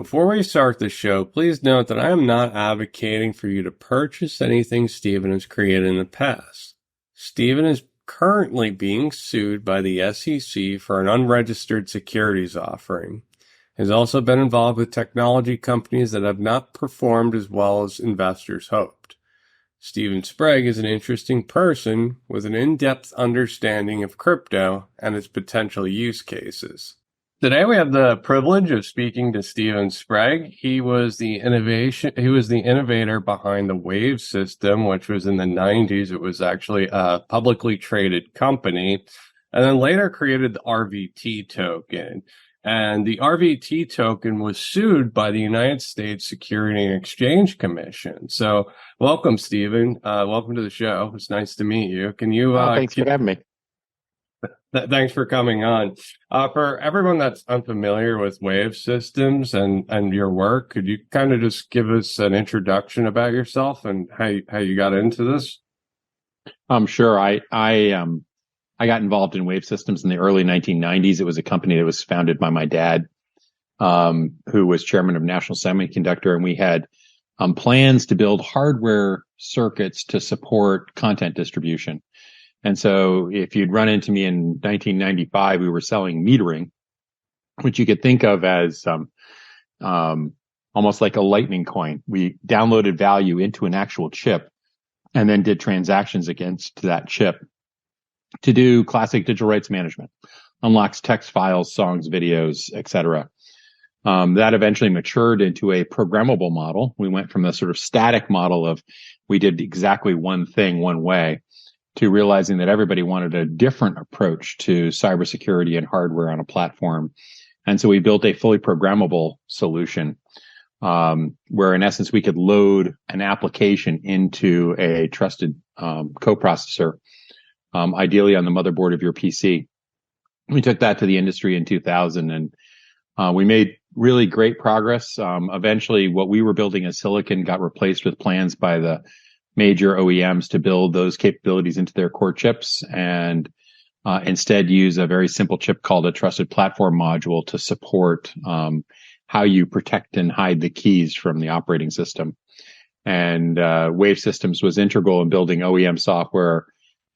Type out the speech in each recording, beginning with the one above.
Before we start the show, please note that I am not advocating for you to purchase anything Stephen has created in the past. Stephen is currently being sued by the SEC for an unregistered securities offering. He has also been involved with technology companies that have not performed as well as investors hoped. Stephen Sprague is an interesting person with an in-depth understanding of crypto and its potential use cases. Today we have the privilege of speaking to Stephen Sprague. He was the innovator behind the Wave system, which was in the 90s. It was actually a publicly traded company, and then later created the RVT token. And the RVT token was sued by the United States Securities and Exchange Commission. So welcome, Stephen. Welcome to the show. It's nice to meet you. Can you thanks for having me. Thanks for coming on. For everyone that's unfamiliar with Wave Systems and your work, could you kind of just give us an introduction about yourself and how you got into this? Sure. I got involved in Wave Systems in the early 1990s. It was a company that was founded by my dad, who was chairman of National Semiconductor, and we had plans to build hardware circuits to support content distribution. And so if you'd run into me in 1995, we were selling metering, which you could think of as almost like a lightning coin. We downloaded value into an actual chip and then did transactions against that chip to do classic digital rights management, unlocks text files, songs, videos, etc. That eventually matured into a programmable model. We went from the sort of static model of we did exactly one thing one way to realizing that everybody wanted a different approach to cybersecurity and hardware on a platform. And so we built a fully programmable solution, where in essence we could load an application into a trusted coprocessor, ideally on the motherboard of your PC. We took that to the industry in 2000, and we made really great progress. Eventually, what we were building as silicon got replaced with plans by the major OEMs to build those capabilities into their core chips and instead use a very simple chip called a trusted platform module to support how you protect and hide the keys from the operating system. And Wave Systems was integral in building OEM software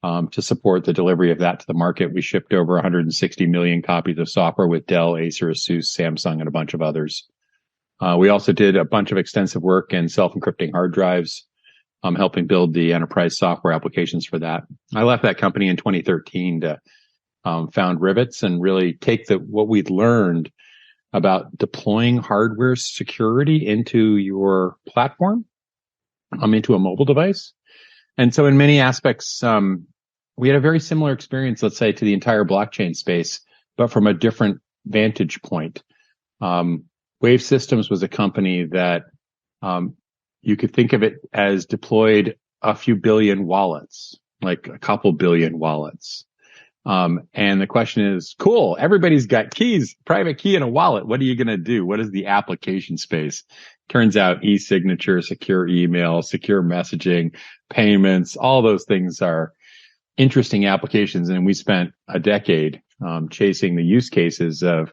to support the delivery of that to the market. We shipped over 160 million copies of software with Dell, Acer, ASUS, Samsung, and a bunch of others. We also did a bunch of extensive work in self-encrypting hard drives, helping build the enterprise software applications for that. I left that company in 2013 to found Rivets and really take what we'd learned about deploying hardware security into your platform, into a mobile device. And so in many aspects, we had a very similar experience, let's say, to the entire blockchain space, but from a different vantage point. Wave Systems was a company that you could think of it as deployed a few billion wallets, like a couple billion wallets. And the question is, cool, everybody's got keys, private key in a wallet. What are you going to do? What is the application space? Turns out e-signature, secure email, secure messaging, payments, all those things are interesting applications. And we spent a decade chasing the use cases of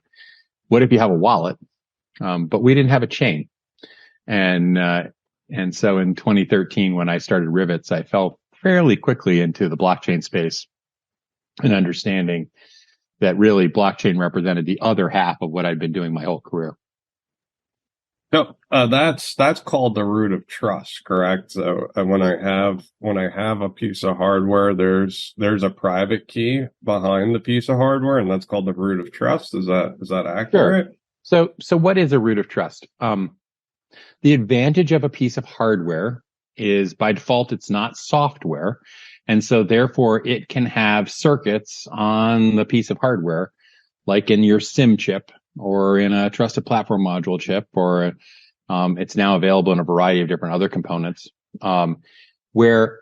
what if you have a wallet, but we didn't have a chain. And so in 2013, when I started Rivets, I fell fairly quickly into the blockchain space and understanding that really blockchain represented the other half of what I'd been doing my whole career. So that's called the root of trust, correct? So when I have a piece of hardware, there's a private key behind the piece of hardware, and that's called the root of trust. Is that accurate? Sure. So what is a root of trust? The advantage of a piece of hardware is by default, it's not software. And so therefore it can have circuits on the piece of hardware, like in your SIM chip or in a trusted platform module chip, or it's now available in a variety of different other components, where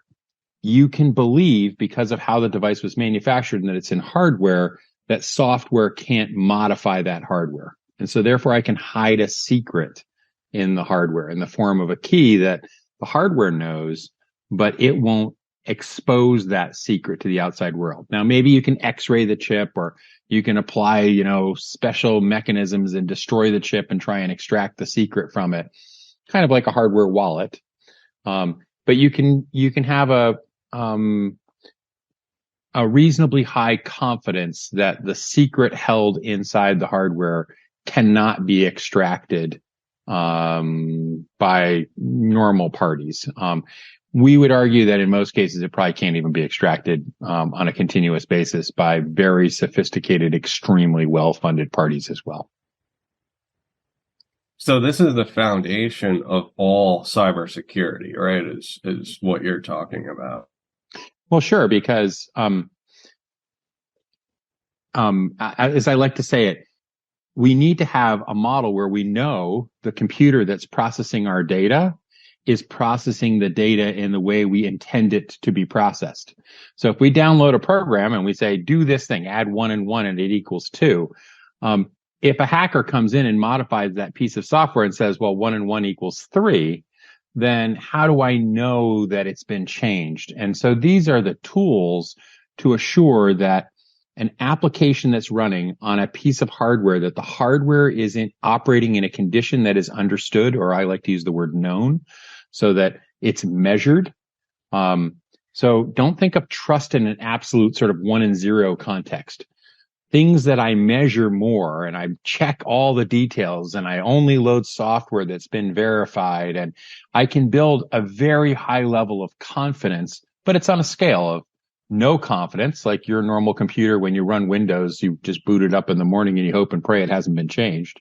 you can believe, because of how the device was manufactured and that it's in hardware, that software can't modify that hardware. And so therefore I can hide a secret in the hardware in the form of a key that the hardware knows, but it won't expose that secret to the outside world. Now, maybe you can X-ray the chip, or you can apply, special mechanisms and destroy the chip and try and extract the secret from it, kind of like a hardware wallet. But you can have a reasonably high confidence that the secret held inside the hardware cannot be extracted by normal parties. We would argue that in most cases, it probably can't even be extracted on a continuous basis by very sophisticated, extremely well-funded parties as well. So this is the foundation of all cybersecurity, right? Is what you're talking about. Well, sure, because as I like to say it, we need to have a model where we know the computer that's processing our data is processing the data in the way we intend it to be processed. So if we download a program and we say, do this thing, add 1 and 1 and it equals 2. If a hacker comes in and modifies that piece of software and says, well, 1 and 1 equals 3, then how do I know that it's been changed? And so these are the tools to assure that an application that's running on a piece of hardware, that the hardware isn't operating in a condition that is understood, or I like to use the word known, so that it's measured. So don't think of trust in an absolute sort of 1 and 0 context. Things that I measure more, and I check all the details, and I only load software that's been verified, and I can build a very high level of confidence, but it's on a scale of no confidence, like your normal computer. When you run Windows, you just boot it up in the morning and you hope and pray it hasn't been changed.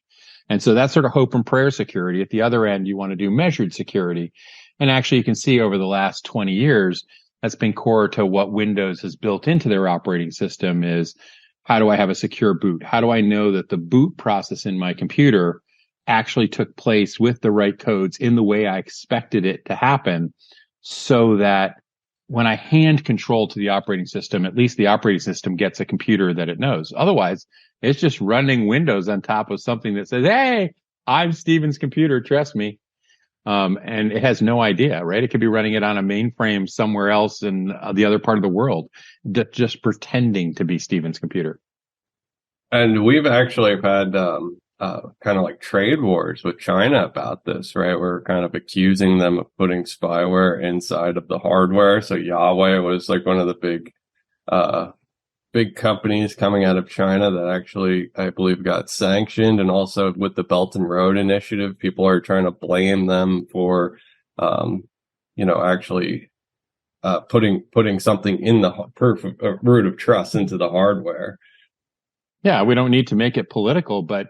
And so that's sort of hope and prayer security. At the other end, you want to do measured security. And actually, you can see over the last 20 years, that's been core to what Windows has built into their operating system is, how do I have a secure boot? How do I know that the boot process in my computer actually took place with the right codes in the way I expected it to happen, so that when I hand control to the operating system, at least the operating system gets a computer that it knows. Otherwise, it's just running Windows on top of something that says, hey, I'm Steven's computer, trust me. And it has no idea, right? It could be running it on a mainframe somewhere else in the other part of the world, just pretending to be Steven's computer. And we've actually had kind of like trade wars with China about this, right? We're kind of accusing them of putting spyware inside of the hardware. So Huawei was like one of the big companies coming out of China that actually, I believe, got sanctioned. And also with the Belt and Road Initiative, people are trying to blame them for, actually putting something in the root of trust into the hardware. Yeah, we don't need to make it political, but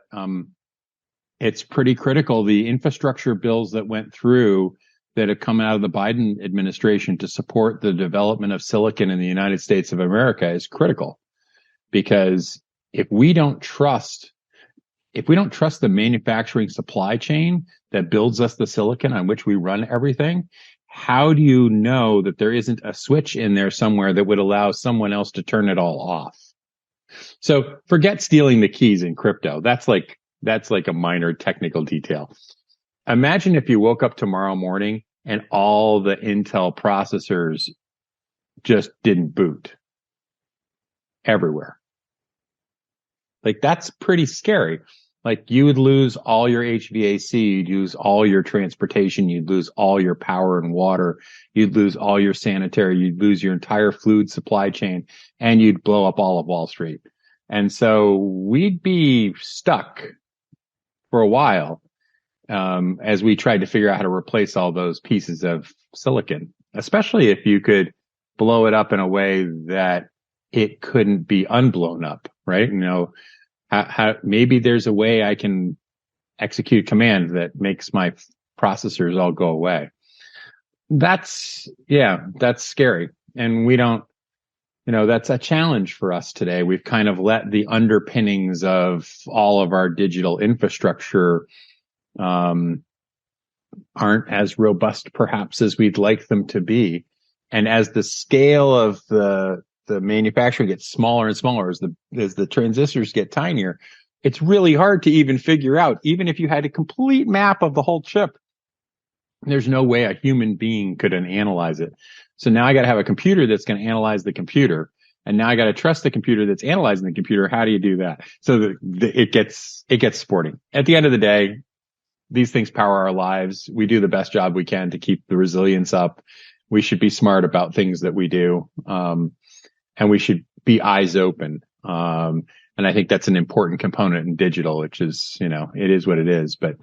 it's pretty critical. The infrastructure bills that went through that have come out of the Biden administration to support the development of silicon in the United States of America is critical, because if we don't trust the manufacturing supply chain that builds us the silicon on which we run everything, how do you know that there isn't a switch in there somewhere that would allow someone else to turn it all off? So forget stealing the keys in crypto. That's like a minor technical detail. Imagine if you woke up tomorrow morning and all the Intel processors just didn't boot everywhere. Like, that's pretty scary. Like, you would lose all your HVAC, you'd lose all your transportation, you'd lose all your power and water, you'd lose all your sanitary, you'd lose your entire food supply chain, and you'd blow up all of Wall Street. And so we'd be stuck for a while as we tried to figure out how to replace all those pieces of silicon, especially if you could blow it up in a way that it couldn't be unblown up, right? Maybe there's a way I can execute a command that makes my processors all go away. That's scary. And we don't, that's a challenge for us today. We've kind of let the underpinnings of all of our digital infrastructure aren't as robust perhaps as we'd like them to be. And as the scale of the manufacturing gets smaller and smaller, as the transistors get tinier, it's really hard to even figure out, even if you had a complete map of the whole chip, There's no way a human being could analyze it. So now I got to have a computer that's going to analyze the computer. And now I got to trust the computer that's analyzing the computer. How do you do that? So it gets sporting. At the end of the day, these things power our lives. We do the best job we can to keep the resilience up. We should be smart about things that we do. And we should be eyes open. And I think that's an important component in digital, which is, it is what it is, but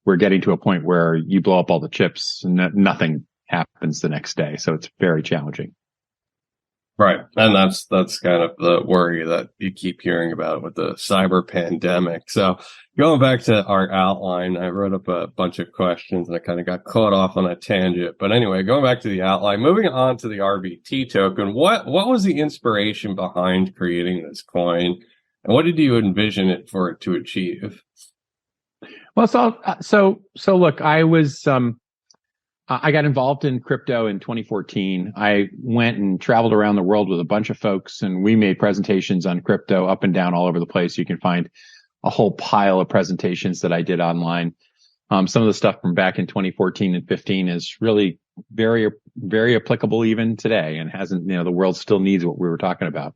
we're getting to a point where you blow up all the chips and nothing happens the next day. So it's very challenging. Right. And that's kind of the worry that you keep hearing about with the cyber pandemic. So going back to our outline, I wrote up a bunch of questions and I kind of got caught off on a tangent. But anyway, going back to the outline, moving on to the RVT token, what was the inspiration behind creating this coin? And what did you envision it for it to achieve? Well, so look, I got involved in crypto in 2014. I went and traveled around the world with a bunch of folks, and we made presentations on crypto up and down all over the place. You can find a whole pile of presentations that I did online. Some of the stuff from back in 2014 and 15 is really very, very applicable even today, and hasn't, the world still needs what we were talking about.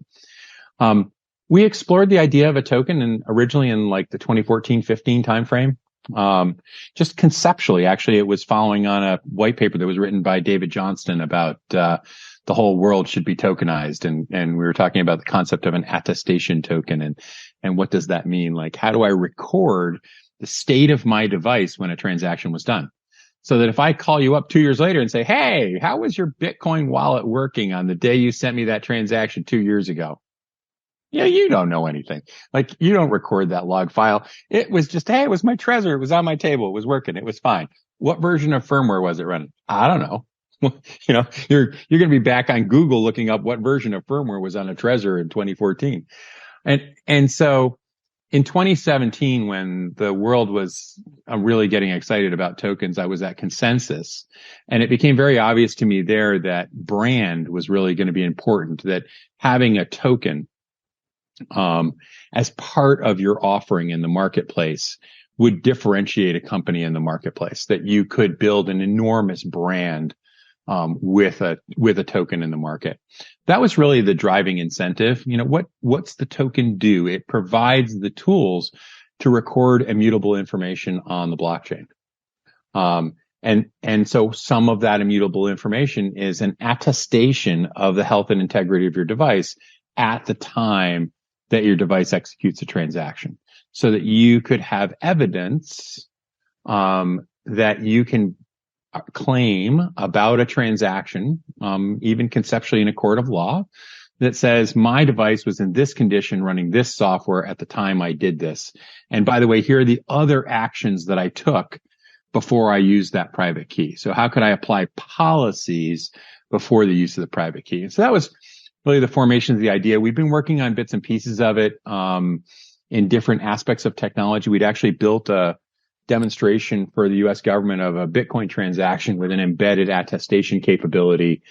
We explored the idea of a token originally in like the 2014-15 timeframe. Just conceptually, actually, it was following on a white paper that was written by David Johnston about the whole world should be tokenized, and we were talking about the concept of an attestation token, and what does that mean? Like, how do I record the state of my device when a transaction was done, so that if I call you up 2 years later and say, "Hey, how was your Bitcoin wallet working on the day you sent me that transaction 2 years ago?" Yeah, you don't know anything. Like, you don't record that log file. It was just, hey, it was my Trezor. It was on my table. It was working. It was fine. What version of firmware was it running? I don't know. You're going to be back on Google looking up what version of firmware was on a Trezor in 2014. And so in 2017, when the world was really getting excited about tokens, I was at Consensus, and it became very obvious to me there that brand was really going to be important, that having a token as part of your offering in the marketplace would differentiate a company in the marketplace, that you could build an enormous brand with a token in the market. That was really the driving incentive. What's the token do? It provides the tools to record immutable information on the blockchain. And so some of that immutable information is an attestation of the health and integrity of your device at the time that your device executes a transaction, so that you could have evidence that you can claim about a transaction, even conceptually in a court of law, that says my device was in this condition running this software at the time I did this. And by the way, here are the other actions that I took before I used that private key. So how could I apply policies before the use of the private key? And so that was really the formation of the idea. We've been working on bits and pieces of it in different aspects of technology. We'd actually built a demonstration for the U.S. government of a Bitcoin transaction with an embedded attestation capability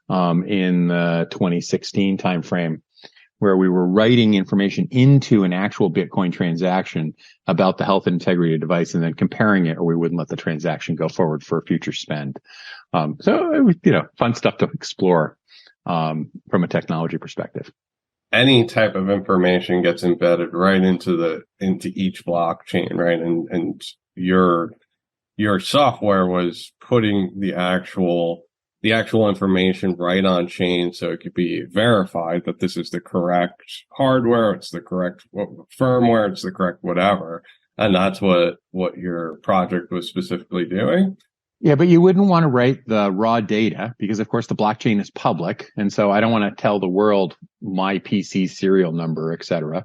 in the 2016 timeframe, where we were writing information into an actual Bitcoin transaction about the health and integrity of the device, and then comparing it, or we wouldn't let the transaction go forward for future spend. So it was, fun stuff to explore from a technology perspective. Any type of information gets embedded right into each blockchain, right? And your software was putting the actual information right on chain, so it could be verified that this is the correct hardware, it's the correct firmware, it's the correct whatever. And that's what your project was specifically doing. Yeah, but you wouldn't want to write the raw data, because of course the blockchain is public. And so I don't want to tell the world my PC serial number, et cetera.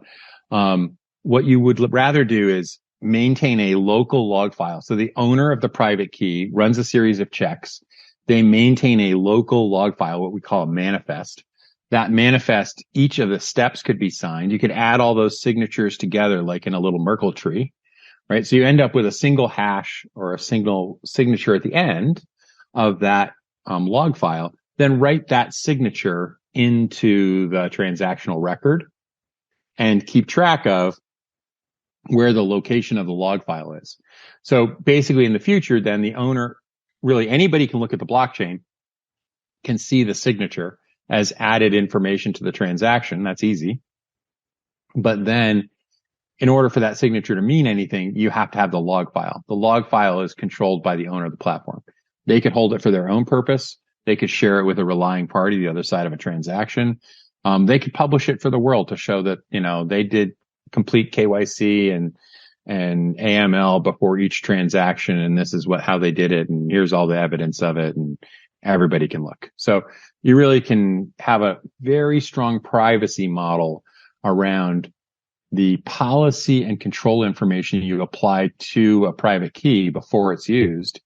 What you would rather do is maintain a local log file. So the owner of the private key runs a series of checks. They maintain a local log file, what we call a manifest. That manifest, each of the steps could be signed. You could add all those signatures together like in a little Merkle tree. Right. So you end up with a single hash or a single signature at the end of that log file. Then write that signature into the transactional record and keep track of where the location of the log file is. So basically in the future, then the owner really anybody can look at the blockchain, can see the signature as added information to the transaction. That's easy. But then in order for that signature to mean anything, you have to have the log file. The log file is controlled by the owner of the platform. They could hold it for their own purpose. They could share it with a relying party, the other side of a transaction. They could publish it for the world to show that, they did complete KYC and AML before each transaction. And this is how they did it. And here's all the evidence of it. And everybody can look. So you really can have a very strong privacy model around the policy and control information you apply to a private key before it's used,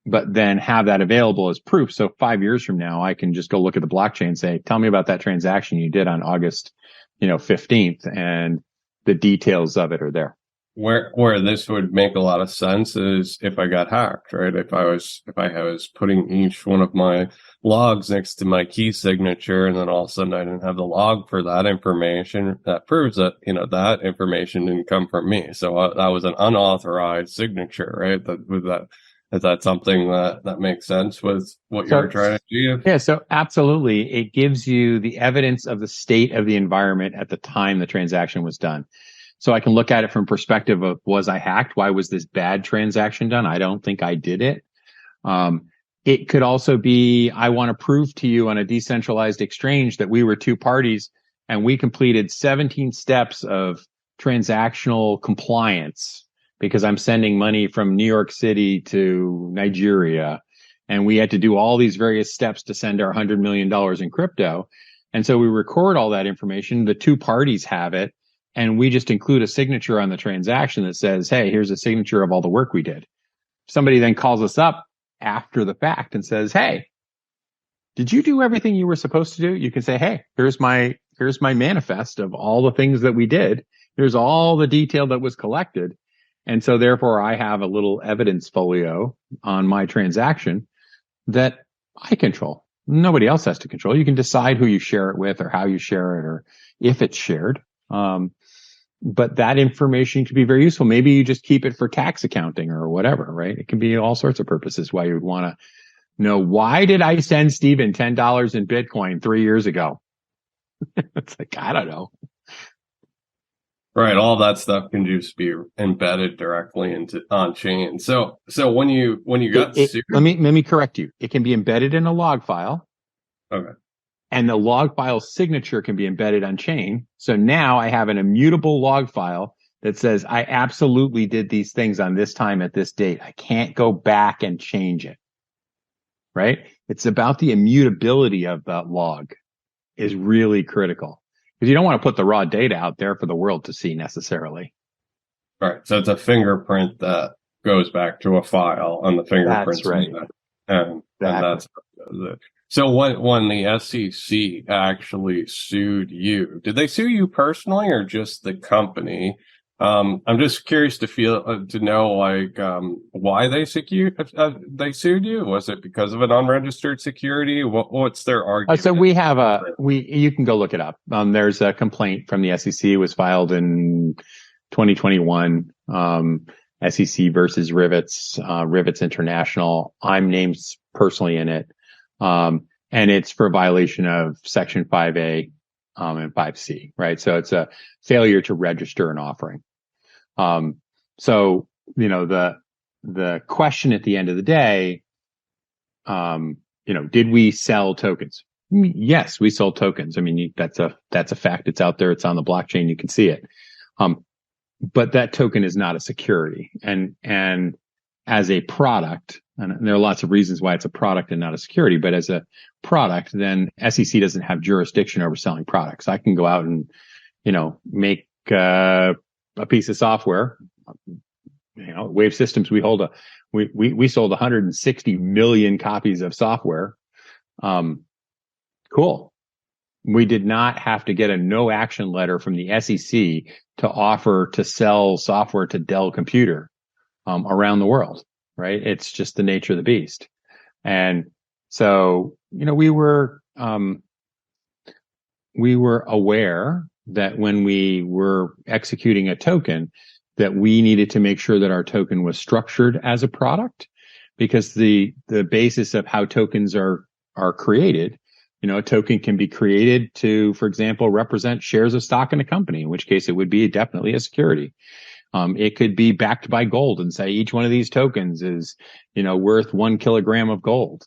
but then have that available as proof. So 5 years from now, I can just go look at the blockchain and say, tell me about that transaction you did on August, 15th, and the details of it are there. Where this would make a lot of sense is if I got hacked, right? If I was putting each one of my logs next to my key signature, and then all of a sudden I didn't have the log for that information, that proves that, that information didn't come from me. So that was an unauthorized signature, right? Is that something that makes sense with what you're trying to achieve? Yeah, so absolutely. It gives you the evidence of the state of the environment at the time the transaction was done. So I can look at it from perspective of, was I hacked? Why was this bad transaction done? I don't think I did it. It could also be, I want to prove to you on a decentralized exchange that we were two parties and we completed 17 steps of transactional compliance because I'm sending money from New York City to Nigeria. And we had to do all these various steps to send our $100 million in crypto. And so we record all that information. The two parties have it. And we just include a signature on the transaction that says, hey, here's a signature of all the work we did. Somebody then calls us up after the fact and says, hey, did you do everything you were supposed to do? You can say, hey, here's my manifest of all the things that we did. Here's all the detail that was collected. And so therefore I have a little evidence folio on my transaction that I control. Nobody else has to control. You can decide who you share it with or how you share it or if it's shared. But that information can be very useful. Maybe you just keep it for tax accounting or whatever, right? It can be all sorts of purposes why you would want to know, why did I send Steven $10 in Bitcoin 3 years ago? It's like, I don't know. Right. All that stuff can just be embedded directly into on chain. So when you got sued, let me correct you. It can be embedded in a log file. Okay. And the log file signature can be embedded on chain. So now I have an immutable log file that says I absolutely did these things on this time at this date. I can't go back and change it. Right? It's about the immutability of that log is really critical because you don't want to put the raw data out there for the world to see necessarily. Right. So it's a fingerprint that goes back to a file on the fingerprint. That's right. And that's it. So when the SEC actually sued you, did they sue you personally or just the company? I'm just curious to know why they sued you. Was it because of an unregistered security? What's their argument? So you can go look it up. There's a complaint from the SEC. It was filed in 2021. SEC versus Rivets International. I'm named personally in it. And it's for violation of Section 5A and 5C, right? So it's a failure to register an offering. So, the question at the end of the day, did we sell tokens? Yes, we sold tokens. I mean, that's a fact. It's out there. It's on the blockchain. You can see it. But that token is not a security. And as a product, and there are lots of reasons why it's a product and not a security, but as a product, then SEC doesn't have jurisdiction over selling products. I can go out and, make a piece of software. Wave Systems, we sold 160 million copies of software. Cool. We did not have to get a no action letter from the SEC to offer to sell software to Dell Computer around the world, right? It's just the nature of the beast. And so, we were aware that when we were executing a token, that we needed to make sure that our token was structured as a product, because the basis of how tokens are created, a token can be created to, for example, represent shares of stock in a company, in which case it would be definitely a security. It could be backed by gold and say each one of these tokens is, worth 1 kilogram of gold.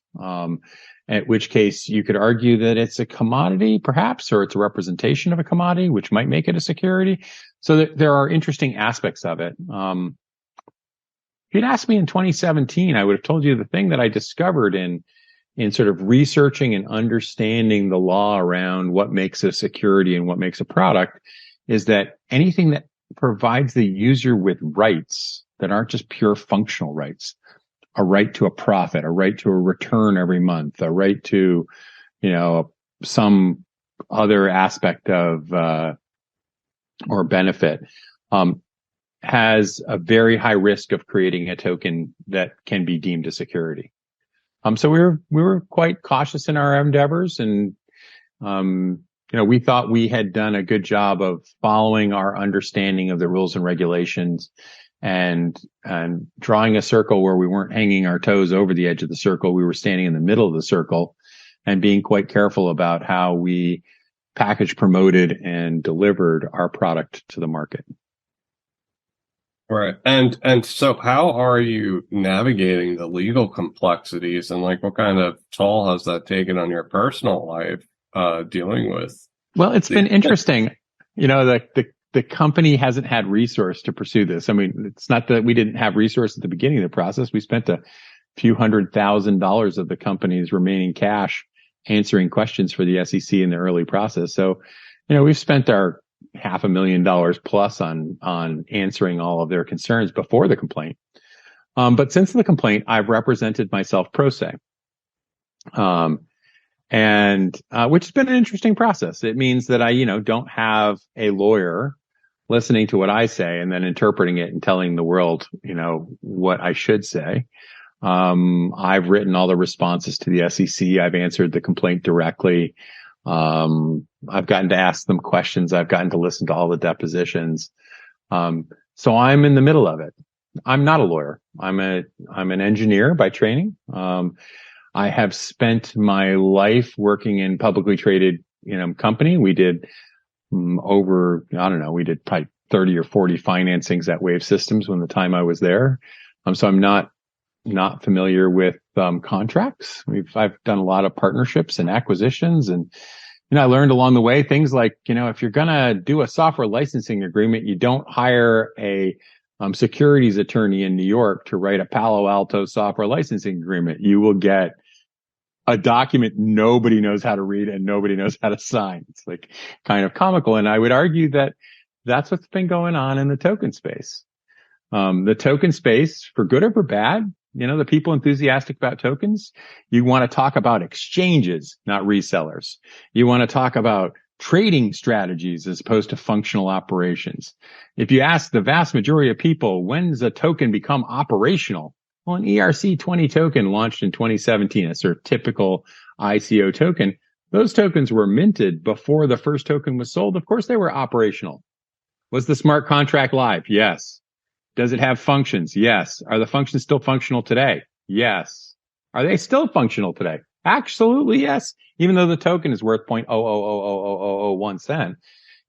At which case you could argue that it's a commodity, perhaps, or it's a representation of a commodity, which might make it a security. So there are interesting aspects of it. If you'd asked me in 2017, I would have told you the thing that I discovered in sort of researching and understanding the law around what makes a security and what makes a product is that anything that provides the user with rights that aren't just pure functional rights, a right to a profit, a right to a return every month, a right to, some other aspect of, or benefit, has a very high risk of creating a token that can be deemed a security. So we were quite cautious in our endeavors, and we thought we had done a good job of following our understanding of the rules and regulations, and drawing a circle where we weren't hanging our toes over the edge of the circle. We were standing in the middle of the circle, and being quite careful about how we packaged, promoted, and delivered our product to the market. Right. And so how are you navigating the legal complexities, and like what kind of toll has that taken on your personal life dealing with? Well, it's been interesting. The company hasn't had resource to pursue this. I mean, it's not that we didn't have resource at the beginning of the process. We spent a few $100,000 of the company's remaining cash answering questions for the SEC in the early process. So, we've spent our $500,000 plus on answering all of their concerns before the complaint. But since the complaint, I've represented myself pro se. Which has been an interesting process. It means that I, don't have a lawyer listening to what I say and then interpreting it and telling the world, what I should say. I've written all the responses to the SEC. I've answered the complaint directly. I've gotten to ask them questions. I've gotten to listen to all the depositions. So I'm in the middle of it. I'm not a lawyer. I'm an engineer by training. I have spent my life working in publicly traded, company. We did we did probably 30 or 40 financings at Wave Systems when the time I was there. So I'm not familiar with contracts. I've done a lot of partnerships and acquisitions, and I learned along the way things like, if you're gonna do a software licensing agreement, you don't hire a securities attorney in New York to write a Palo Alto software licensing agreement. You will get a document nobody knows how to read and nobody knows how to sign. It's like kind of comical. And I would argue that that's what's been going on in the token space. The token space, for good or for bad, the people enthusiastic about tokens, you want to talk about exchanges, not resellers. You want to talk about trading strategies as opposed to functional operations. If you ask the vast majority of people, when does a token become operational? Well, an ERC20 token launched in 2017, a sort of typical ICO token. Those tokens were minted before the first token was sold. Of course, they were operational. Was the smart contract live? Yes. Does it have functions? Yes. Are the functions still functional today? Yes. Are they still functional today? Absolutely, yes. Even though the token is worth 0.0000001 cent,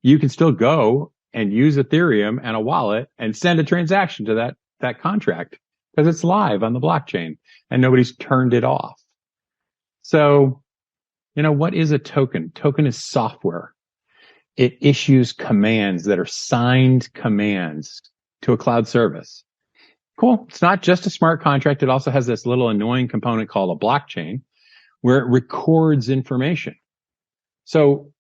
you can still go and use Ethereum and a wallet and send a transaction to that contract because it's live on the blockchain and nobody's turned it off. So, what is a token? Token is software. It issues commands that are signed commands to a cloud service. Cool. It's not just a smart contract. It also has this little annoying component called a blockchain where it records information. So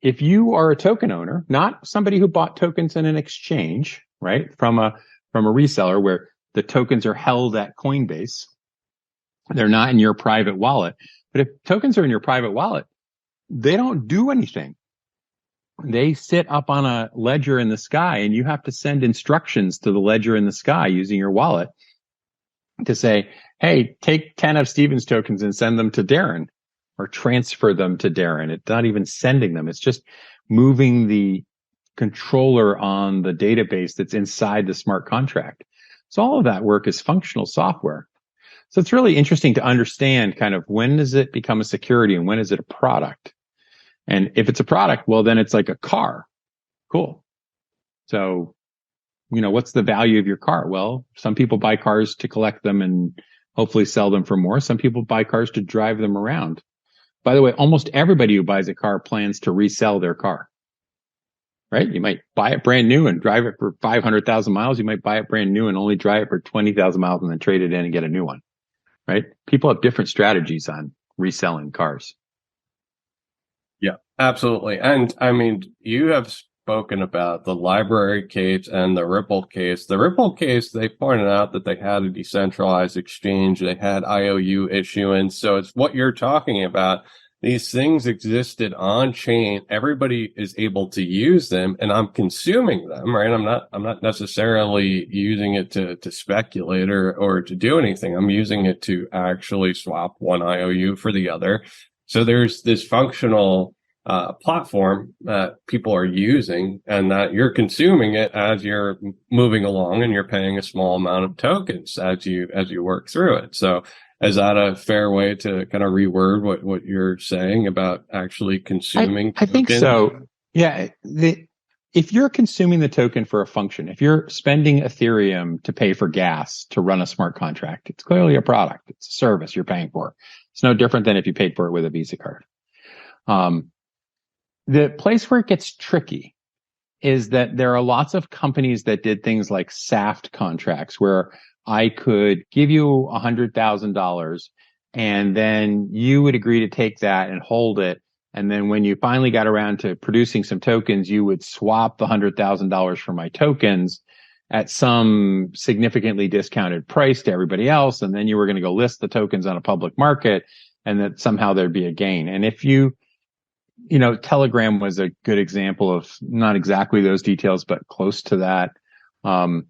if you are a token owner, not somebody who bought tokens in an exchange, right, from a reseller where the tokens are held at Coinbase, they're not in your private wallet. But if tokens are in your private wallet, they don't do anything. They sit up on a ledger in the sky, and you have to send instructions to the ledger in the sky using your wallet to say, hey, take 10 of Steven's tokens and send them to Darren, or transfer them to Darren. It's not even sending them. It's just moving the controller on the database that's inside the smart contract. So all of that work is functional software. So it's really interesting to understand kind of when does it become a security and when is it a product? And if it's a product, well, then it's like a car. Cool. So, what's the value of your car? Well, some people buy cars to collect them and hopefully sell them for more. Some people buy cars to drive them around. By the way, almost everybody who buys a car plans to resell their car, right? You might buy it brand new and drive it for 500,000 miles. You might buy it brand new and only drive it for 20,000 miles and then trade it in and get a new one, right? People have different strategies on reselling cars. Yeah, absolutely. And I mean, you have spoken about the library case and the Ripple case. The Ripple case, they pointed out that they had a decentralized exchange. They had IOU issuance. So it's what you're talking about. These things existed on chain. Everybody is able to use them, and I'm consuming them, right? I'm not necessarily using it to speculate or to do anything. I'm using it to actually swap one IOU for the other. So there's this functional platform that people are using, and that you're consuming it as you're moving along, and you're paying a small amount of tokens as you work through it. So is that a fair way to kind of reword what you're saying about actually consuming I think so. Yeah. If you're consuming the token for a function, if you're spending Ethereum to pay for gas to run a smart contract, it's clearly a product. It's a service you're paying for. It's no different than if you paid for it with a Visa card. The place where it gets tricky is that there are lots of companies that did things like SAFT contracts where I could give you $100,000 and then you would agree to take that and hold it. And then when you finally got around to producing some tokens, you would swap the $100,000 for my tokens at some significantly discounted price to everybody else. And then you were going to go list the tokens on a public market and that somehow there'd be a gain. And if Telegram was a good example of not exactly those details, but close to that. And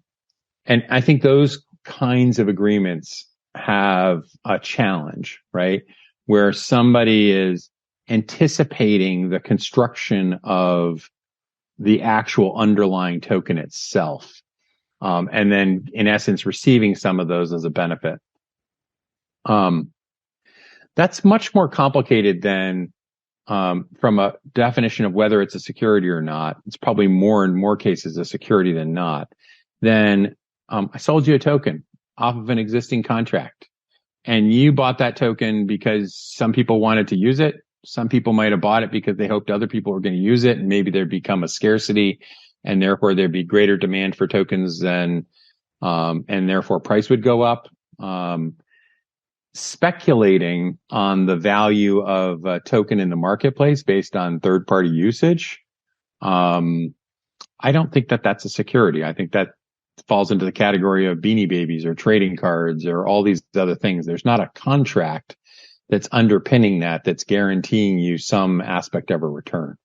I think those kinds of agreements have a challenge, right? Where somebody is anticipating the construction of the actual underlying token itself. And then in essence, receiving some of those as a benefit. That's much more complicated than from a definition of whether it's a security or not. It's probably more in more cases a security than not. Then I sold you a token off of an existing contract, and you bought that token because some people wanted to use it. Some people might have bought it because they hoped other people were going to use it, and maybe there'd become a scarcity, and therefore there'd be greater demand for tokens than, and therefore price would go up. Speculating on the value of a token in the marketplace based on third-party usage, I don't think that that's a security. I think that falls into the category of Beanie Babies or trading cards or all these other things. There's not a contract that's underpinning that's guaranteeing you some aspect of a return.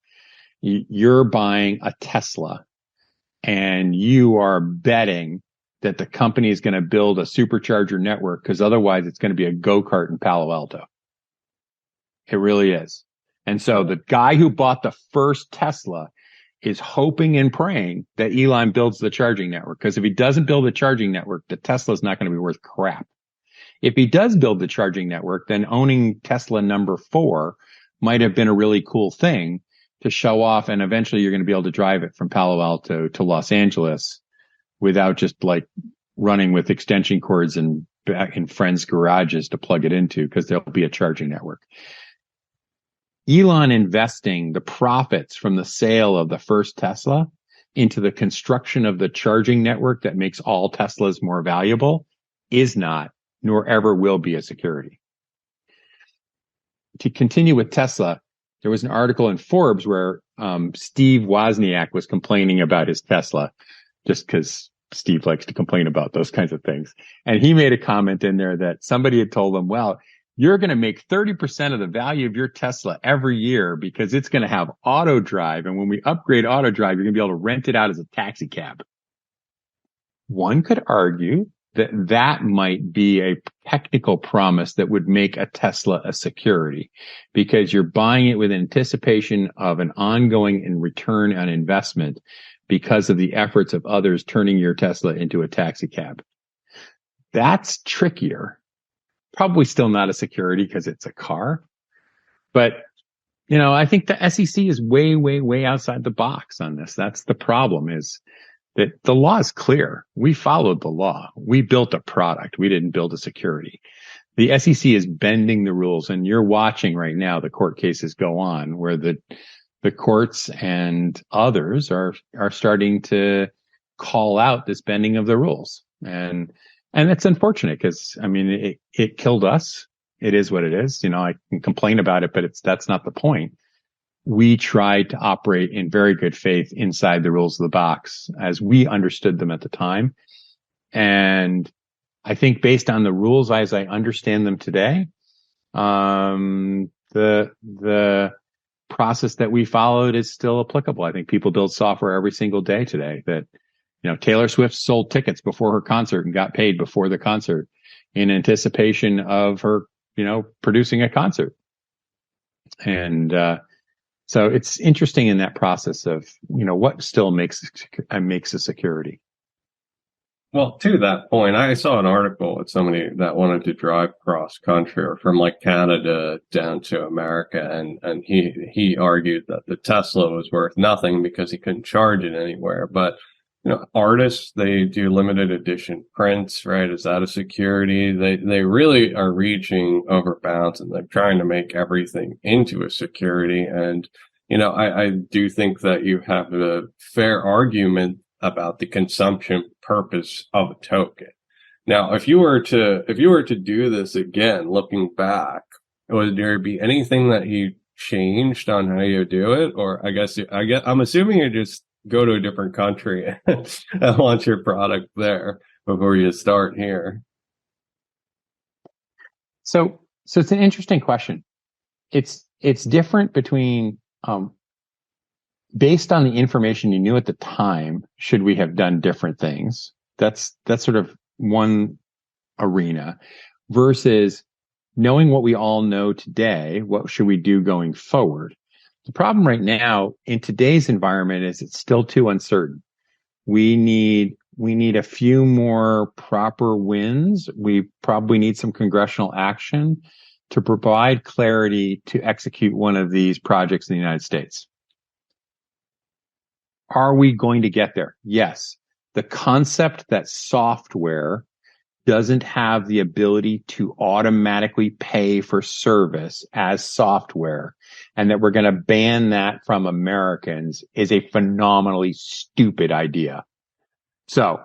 You're buying a Tesla and you are betting that the company is going to build a supercharger network because otherwise it's going to be a go-kart in Palo Alto. It really is. And so the guy who bought the first Tesla is hoping and praying that Elon builds the charging network, because if he doesn't build the charging network, the Tesla is not going to be worth crap. If he does build the charging network, then owning Tesla number 4 might have been a really cool thing to show off, and eventually you're going to be able to drive it from Palo Alto to Los Angeles without just like running with extension cords and back in friends' garages to plug it into, because there'll be a charging network. Elon investing the profits from the sale of the first Tesla into the construction of the charging network that makes all Teslas more valuable is not, nor ever will be, a security. To continue with Tesla, there was an article in Forbes where Steve Wozniak was complaining about his Tesla, just because Steve likes to complain about those kinds of things. And he made a comment in there that somebody had told him, well, you're going to make 30% of the value of your Tesla every year because it's going to have auto drive. And when we upgrade auto drive, you're going to be able to rent it out as a taxi cab. One could argue that that might be a technical promise that would make a Tesla a security, because you're buying it with anticipation of an ongoing and return on investment because of the efforts of others turning your Tesla into a taxi cab. That's trickier probably still not a security because it's a car. But, I think the SEC is way, way, way outside the box on this. That's the problem, is that the law is clear. We followed the law. We built a product. We didn't build a security. The SEC is bending the rules, and you're watching right now the court cases go on where the courts and others are starting to call out this bending of the rules. And it's unfortunate because, it killed us. It is what it is. I can complain about it, but that's not the point. We tried to operate in very good faith inside the rules of the box as we understood them at the time. And I think based on the rules as I understand them today, the process that we followed is still applicable. I think people build software every single day today that, Taylor Swift sold tickets before her concert and got paid before the concert in anticipation of her, producing a concert. And, so it's interesting in that process of, what still makes a security. Well, to that point, I saw an article with somebody that wanted to drive cross country or from like Canada down to America. And he argued that the Tesla was worth nothing because he couldn't charge it anywhere. But, artists, they do limited edition prints, right? Is that a security? They really are reaching over bounds, and they're trying to make everything into a security. And, I do think that you have a fair argument about the consumption purpose of a token. Now, if you were to do this again, looking back, would there be anything that you changed on how you do it? Or I'm assuming you just go to a different country and launch your product there before you start here. So it's an interesting question. It's different between, based on the information you knew at the time, should we have done different things? That's sort of one arena, versus knowing what we all know today. What should we do going forward? The problem right now in today's environment is it's still too uncertain. We need a few more proper wins. We probably need some congressional action to provide clarity to execute one of these projects in the United States. Are we going to get there? Yes. The concept that software doesn't have the ability to automatically pay for service as software, and that we're going to ban that from Americans, is a phenomenally stupid idea. So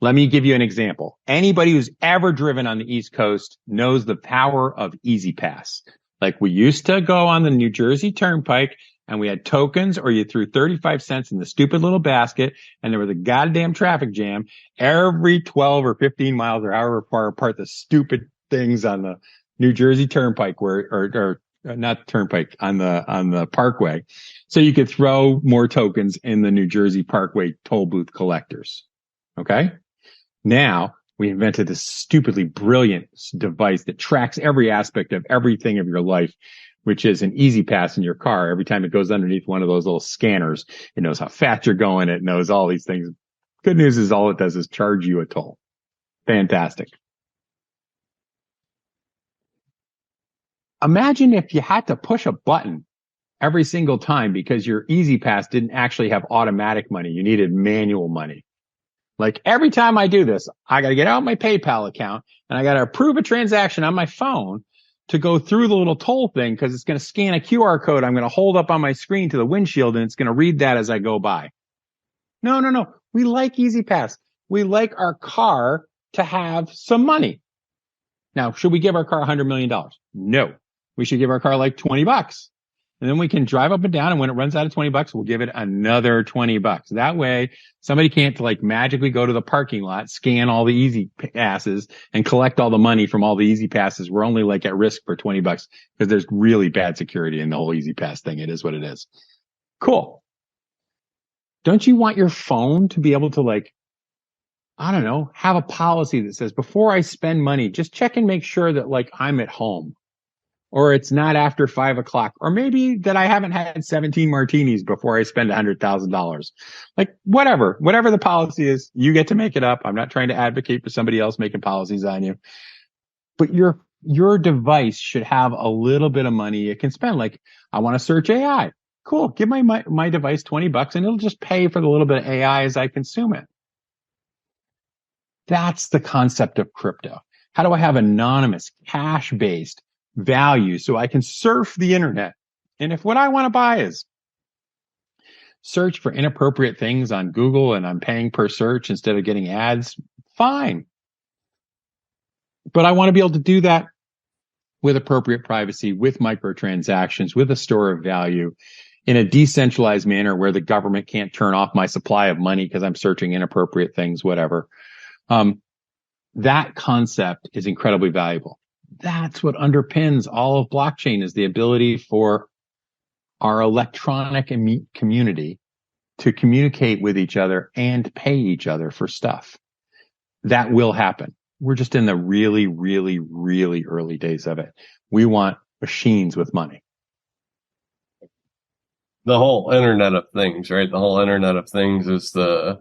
let me give you an example. Anybody who's ever driven on the East Coast knows the power of Easy Pass. Like, we used to go on the New Jersey Turnpike and we had tokens, or you threw 35 cents in the stupid little basket, and there was a goddamn traffic jam every 12 or 15 miles or however far apart the stupid things on the New Jersey Turnpike or not Turnpike, on the Parkway. So you could throw more tokens in the New Jersey Parkway toll booth collectors. Okay. Now we invented this stupidly brilliant device that tracks every aspect of everything of your life, which is an Easy Pass in your car. Every time it goes underneath one of those little scanners, it knows how fast you're going. It knows all these things. Good news is all it does is charge you a toll. Fantastic. Imagine if you had to push a button every single time because your Easy Pass didn't actually have automatic money. You needed manual money. Like, every time I do this, I got to get out my PayPal account and I got to approve a transaction on my phone to go through the little toll thing, because it's going to scan a QR code I'm going to hold up on my screen to the windshield, and it's going to read that as I go by. No. We like Easy Pass. We like our car to have some money. Now, should we give our car $100 million? No. We should give our car like $20. And then we can drive up and down, and when it runs out of $20, we'll give it another $20. That way, somebody can't like magically go to the parking lot, scan all the Easy Passes, and collect all the money from all the Easy Passes. We're only like at risk for $20 because there's really bad security in the whole Easy Pass thing. It is what it is. Cool. Don't you want your phone to be able to, like, I don't know, have a policy that says, before I spend money, just check and make sure that, like, I'm at home, or it's not after 5 o'clock, or maybe that I haven't had 17 martinis before I spend $100,000. Like, whatever the policy is, you get to make it up. I'm not trying to advocate for somebody else making policies on you, but your your device should have a little bit of money it can spend. Like, I want to search AI. Cool. Give my device $20 and it'll just pay for the little bit of AI as I consume it. That's the concept of crypto. How do I have anonymous, cash-based value so I can surf the internet? And if what I want to buy is search for inappropriate things on Google and I'm paying per search instead of getting ads, fine. But I want to be able to do that with appropriate privacy, with microtransactions, with a store of value in a decentralized manner where the government can't turn off my supply of money because I'm searching inappropriate things, whatever. That concept is incredibly valuable. That's what underpins all of blockchain, is the ability for our electronic community to communicate with each other and pay each other for stuff. That will happen. We're just in the really, really, really early days of it. We want machines with money. The whole Internet of Things, right? The whole Internet of Things is the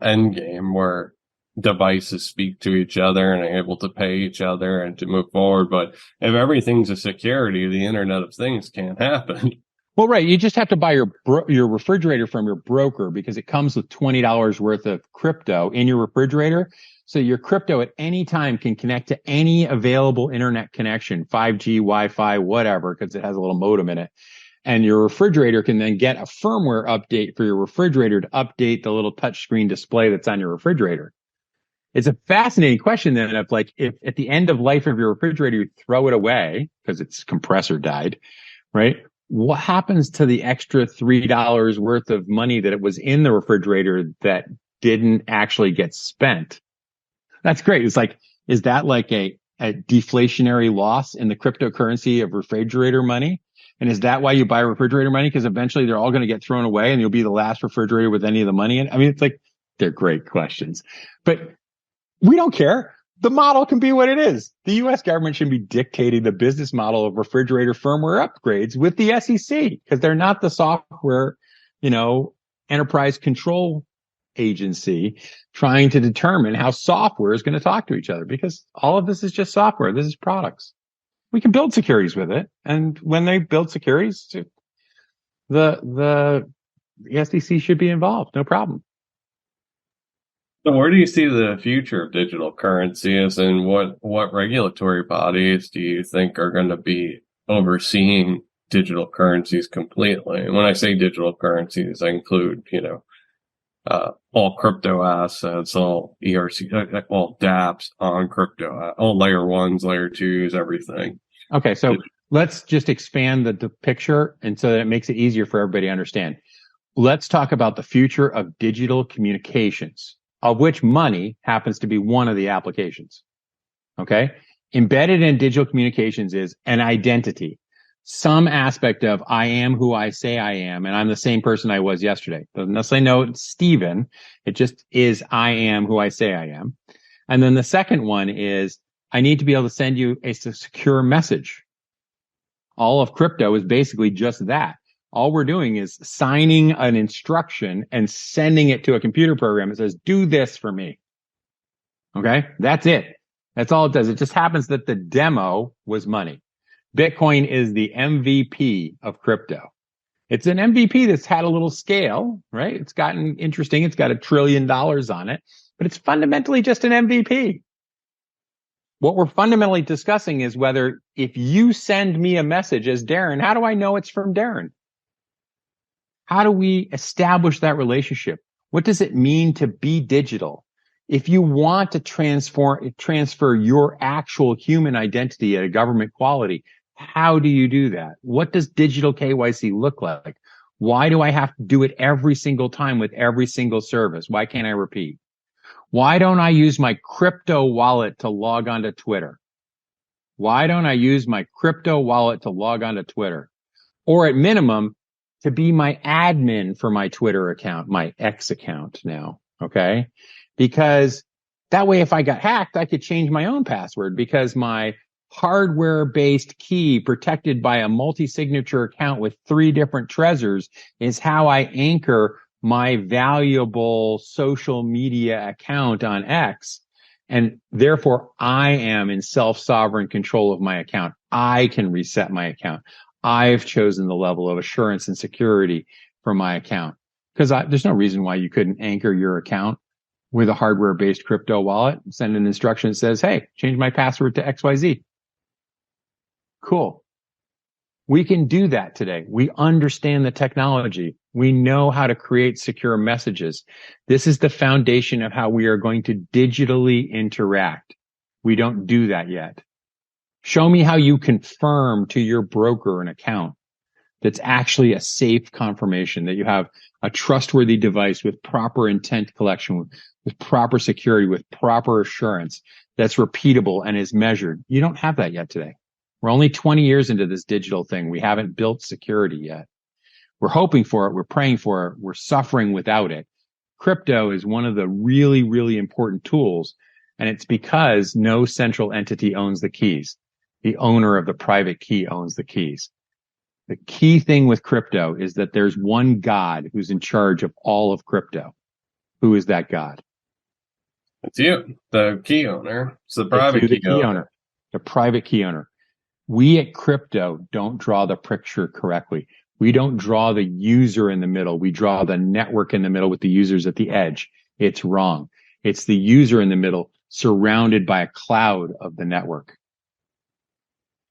end game where devices speak to each other and are able to pay each other and to move forward. But if everything's a security, the Internet of Things can't happen. Well, right. You just have to buy your refrigerator from your broker because it comes with $20 worth of crypto in your refrigerator. So your crypto at any time can connect to any available internet connection, 5G, Wi-Fi, whatever, because it has a little modem in it. And your refrigerator can then get a firmware update for your refrigerator to update the little touchscreen display that's on your refrigerator. It's a fascinating question then of like, if at the end of life of your refrigerator, you throw it away because its compressor died, right? What happens to the extra $3 worth of money that it was in the refrigerator that didn't actually get spent? That's great. It's like, is that like a deflationary loss in the cryptocurrency of refrigerator money? And is that why you buy refrigerator money? Because eventually they're all going to get thrown away and you'll be the last refrigerator with any of the money in it. I mean, it's like, they're great questions, but we don't care. The model can be what it is. The U.S. government should be dictating the business model of refrigerator firmware upgrades with the SEC because they're not the software, enterprise control agency trying to determine how software is going to talk to each other, because all of this is just software. This is products. We can build securities with it. And when they build securities, the SEC should be involved. No problem. So where do you see the future of digital currencies, and what regulatory bodies do you think are going to be overseeing digital currencies completely? And when I say digital currencies, I include, all crypto assets, all ERC, all dApps on crypto, all layer ones, layer twos, everything. Okay, so let's just expand the picture, and so that it makes it easier for everybody to understand. Let's talk about the future of digital communications, of which money happens to be one of the applications. Okay? Embedded in digital communications is an identity, some aspect of I am who I say I am, and I'm the same person I was yesterday. Doesn't necessarily know it's Steven. It just is I am who I say I am. And then the second one is I need to be able to send you a secure message. All of crypto is basically just that. All we're doing is signing an instruction and sending it to a computer program that says, do this for me. Okay? That's it. That's all it does. It just happens that the demo was money. Bitcoin is the MVP of crypto. It's an MVP that's had a little scale, right? It's gotten interesting. It's got $1 trillion on it, but it's fundamentally just an MVP. What we're fundamentally discussing is whether if you send me a message as Darren, how do I know it's from Darren? How do we establish that relationship? What does it mean to be digital? If you want to transfer your actual human identity at a government quality, how do you do that? What does digital KYC look like? Why do I have to do it every single time with every single service? Why can't I repeat? Why don't I use my crypto wallet to log onto Twitter? Why don't I use my crypto wallet to log onto Twitter? Or at minimum, to be my admin for my Twitter account, my X account now, okay? Because that way, if I got hacked, I could change my own password, because my hardware-based key protected by a multi-signature account with 3 different treasures is how I anchor my valuable social media account on X. And therefore, I am in self-sovereign control of my account. I can reset my account. I've chosen the level of assurance and security for my account. Because there's no reason why you couldn't anchor your account with a hardware-based crypto wallet, send an instruction that says, hey, change my password to XYZ. Cool. We can do that today. We understand the technology. We know how to create secure messages. This is the foundation of how we are going to digitally interact. We don't do that yet. Show me how you confirm to your broker an account that's actually a safe confirmation, that you have a trustworthy device with proper intent collection, with proper security, with proper assurance, that's repeatable and is measured. You don't have that yet today. We're only 20 years into this digital thing. We haven't built security yet. We're hoping for it. We're praying for it. We're suffering without it. Crypto is one of the really, really important tools. And it's because no central entity owns the keys. The owner of the private key owns the keys. The key thing with crypto is that there's one God who's in charge of all of crypto. Who is that God? It's you, the key owner. It's the private key owner. The private key owner. We at crypto don't draw the picture correctly. We don't draw the user in the middle. We draw the network in the middle with the users at the edge. It's wrong. It's the user in the middle surrounded by a cloud of the network.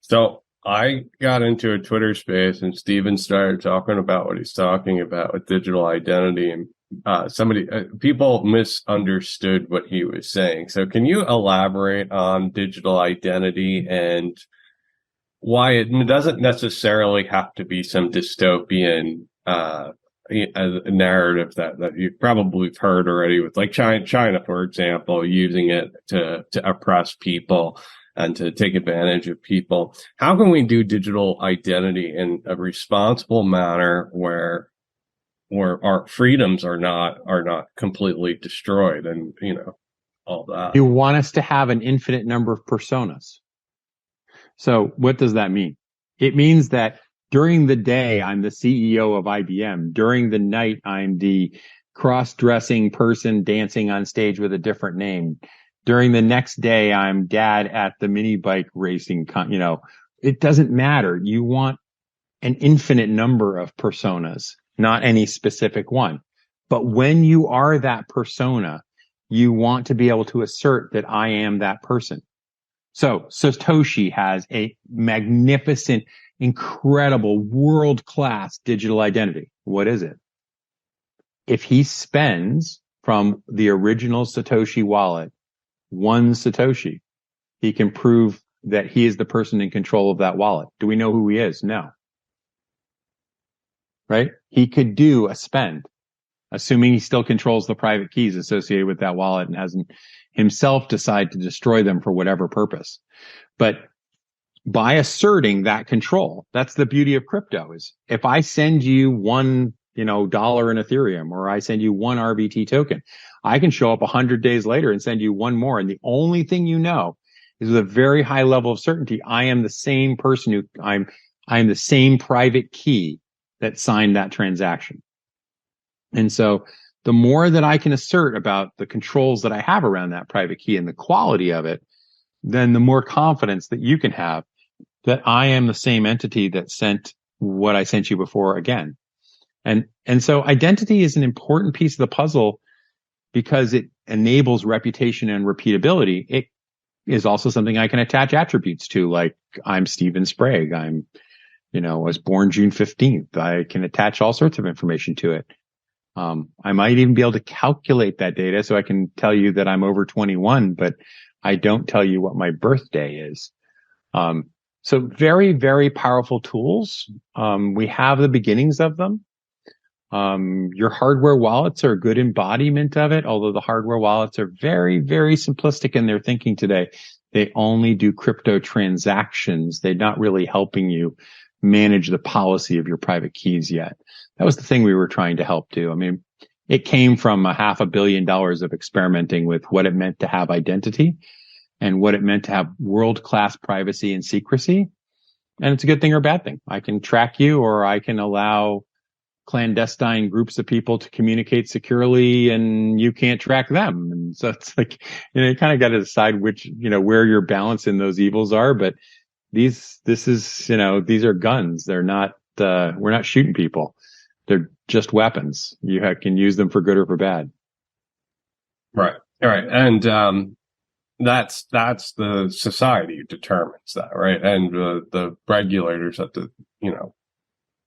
So I got into a Twitter space and Steven started talking about what he's talking about with digital identity, and people misunderstood what he was saying. So can you elaborate on digital identity and why it doesn't necessarily have to be some dystopian narrative that you've probably heard already, with like China, for example, using it to oppress people and to take advantage of people. How can we do digital identity in a responsible manner where our freedoms are not completely destroyed, and all that? You want us to have an infinite number of personas. So what does that mean? It means that during the day, I'm the CEO of IBM. During the night, I'm the cross-dressing person dancing on stage with a different name. During the next day, I'm dad at the mini bike racing. It doesn't matter. You want an infinite number of personas, not any specific one. But when you are that persona, you want to be able to assert that I am that person. So Satoshi has a magnificent, incredible, world-class digital identity. What is it? If he spends from the original Satoshi wallet 1 Satoshi, he can prove that he is the person in control of that wallet. Do we know who he is? No. Right? He could do a spend, assuming he still controls the private keys associated with that wallet and hasn't himself decide to destroy them for whatever purpose. But by asserting that control, that's the beauty of crypto, is if I send you $1, dollar in Ethereum, or I send you 1 RVT token, I can show up 100 days later and send you 1 more. And the only thing you know is, with a very high level of certainty, I am the same person I'm the same private key that signed that transaction. And so the more that I can assert about the controls that I have around that private key and the quality of it, then the more confidence that you can have that I am the same entity that sent what I sent you before again. And so identity is an important piece of the puzzle because it enables reputation and repeatability. It is also something I can attach attributes to, like I'm Steven Sprague. I was born June 15th. I can attach all sorts of information to it. I might even be able to calculate that data so I can tell you that I'm over 21, but I don't tell you what my birthday is. So very, very powerful tools. We have the beginnings of them. Your hardware wallets are a good embodiment of it, although the hardware wallets are very, very simplistic in their thinking today. They only do crypto transactions. They're not really helping you manage the policy of your private keys yet. That was the thing we were trying to help do. I mean, it came from $500 million of experimenting with what it meant to have identity and what it meant to have world-class privacy and secrecy. And it's a good thing or a bad thing. I can track you, or I can allow clandestine groups of people to communicate securely, and you can't track them. And so it's like, you kind of got to decide which, where your balance in those evils are. But these are guns. They're not, we're not shooting people. They're just weapons. You can use them for good or for bad. Right. All right. And, that's the society determines that, right? And the regulators have to,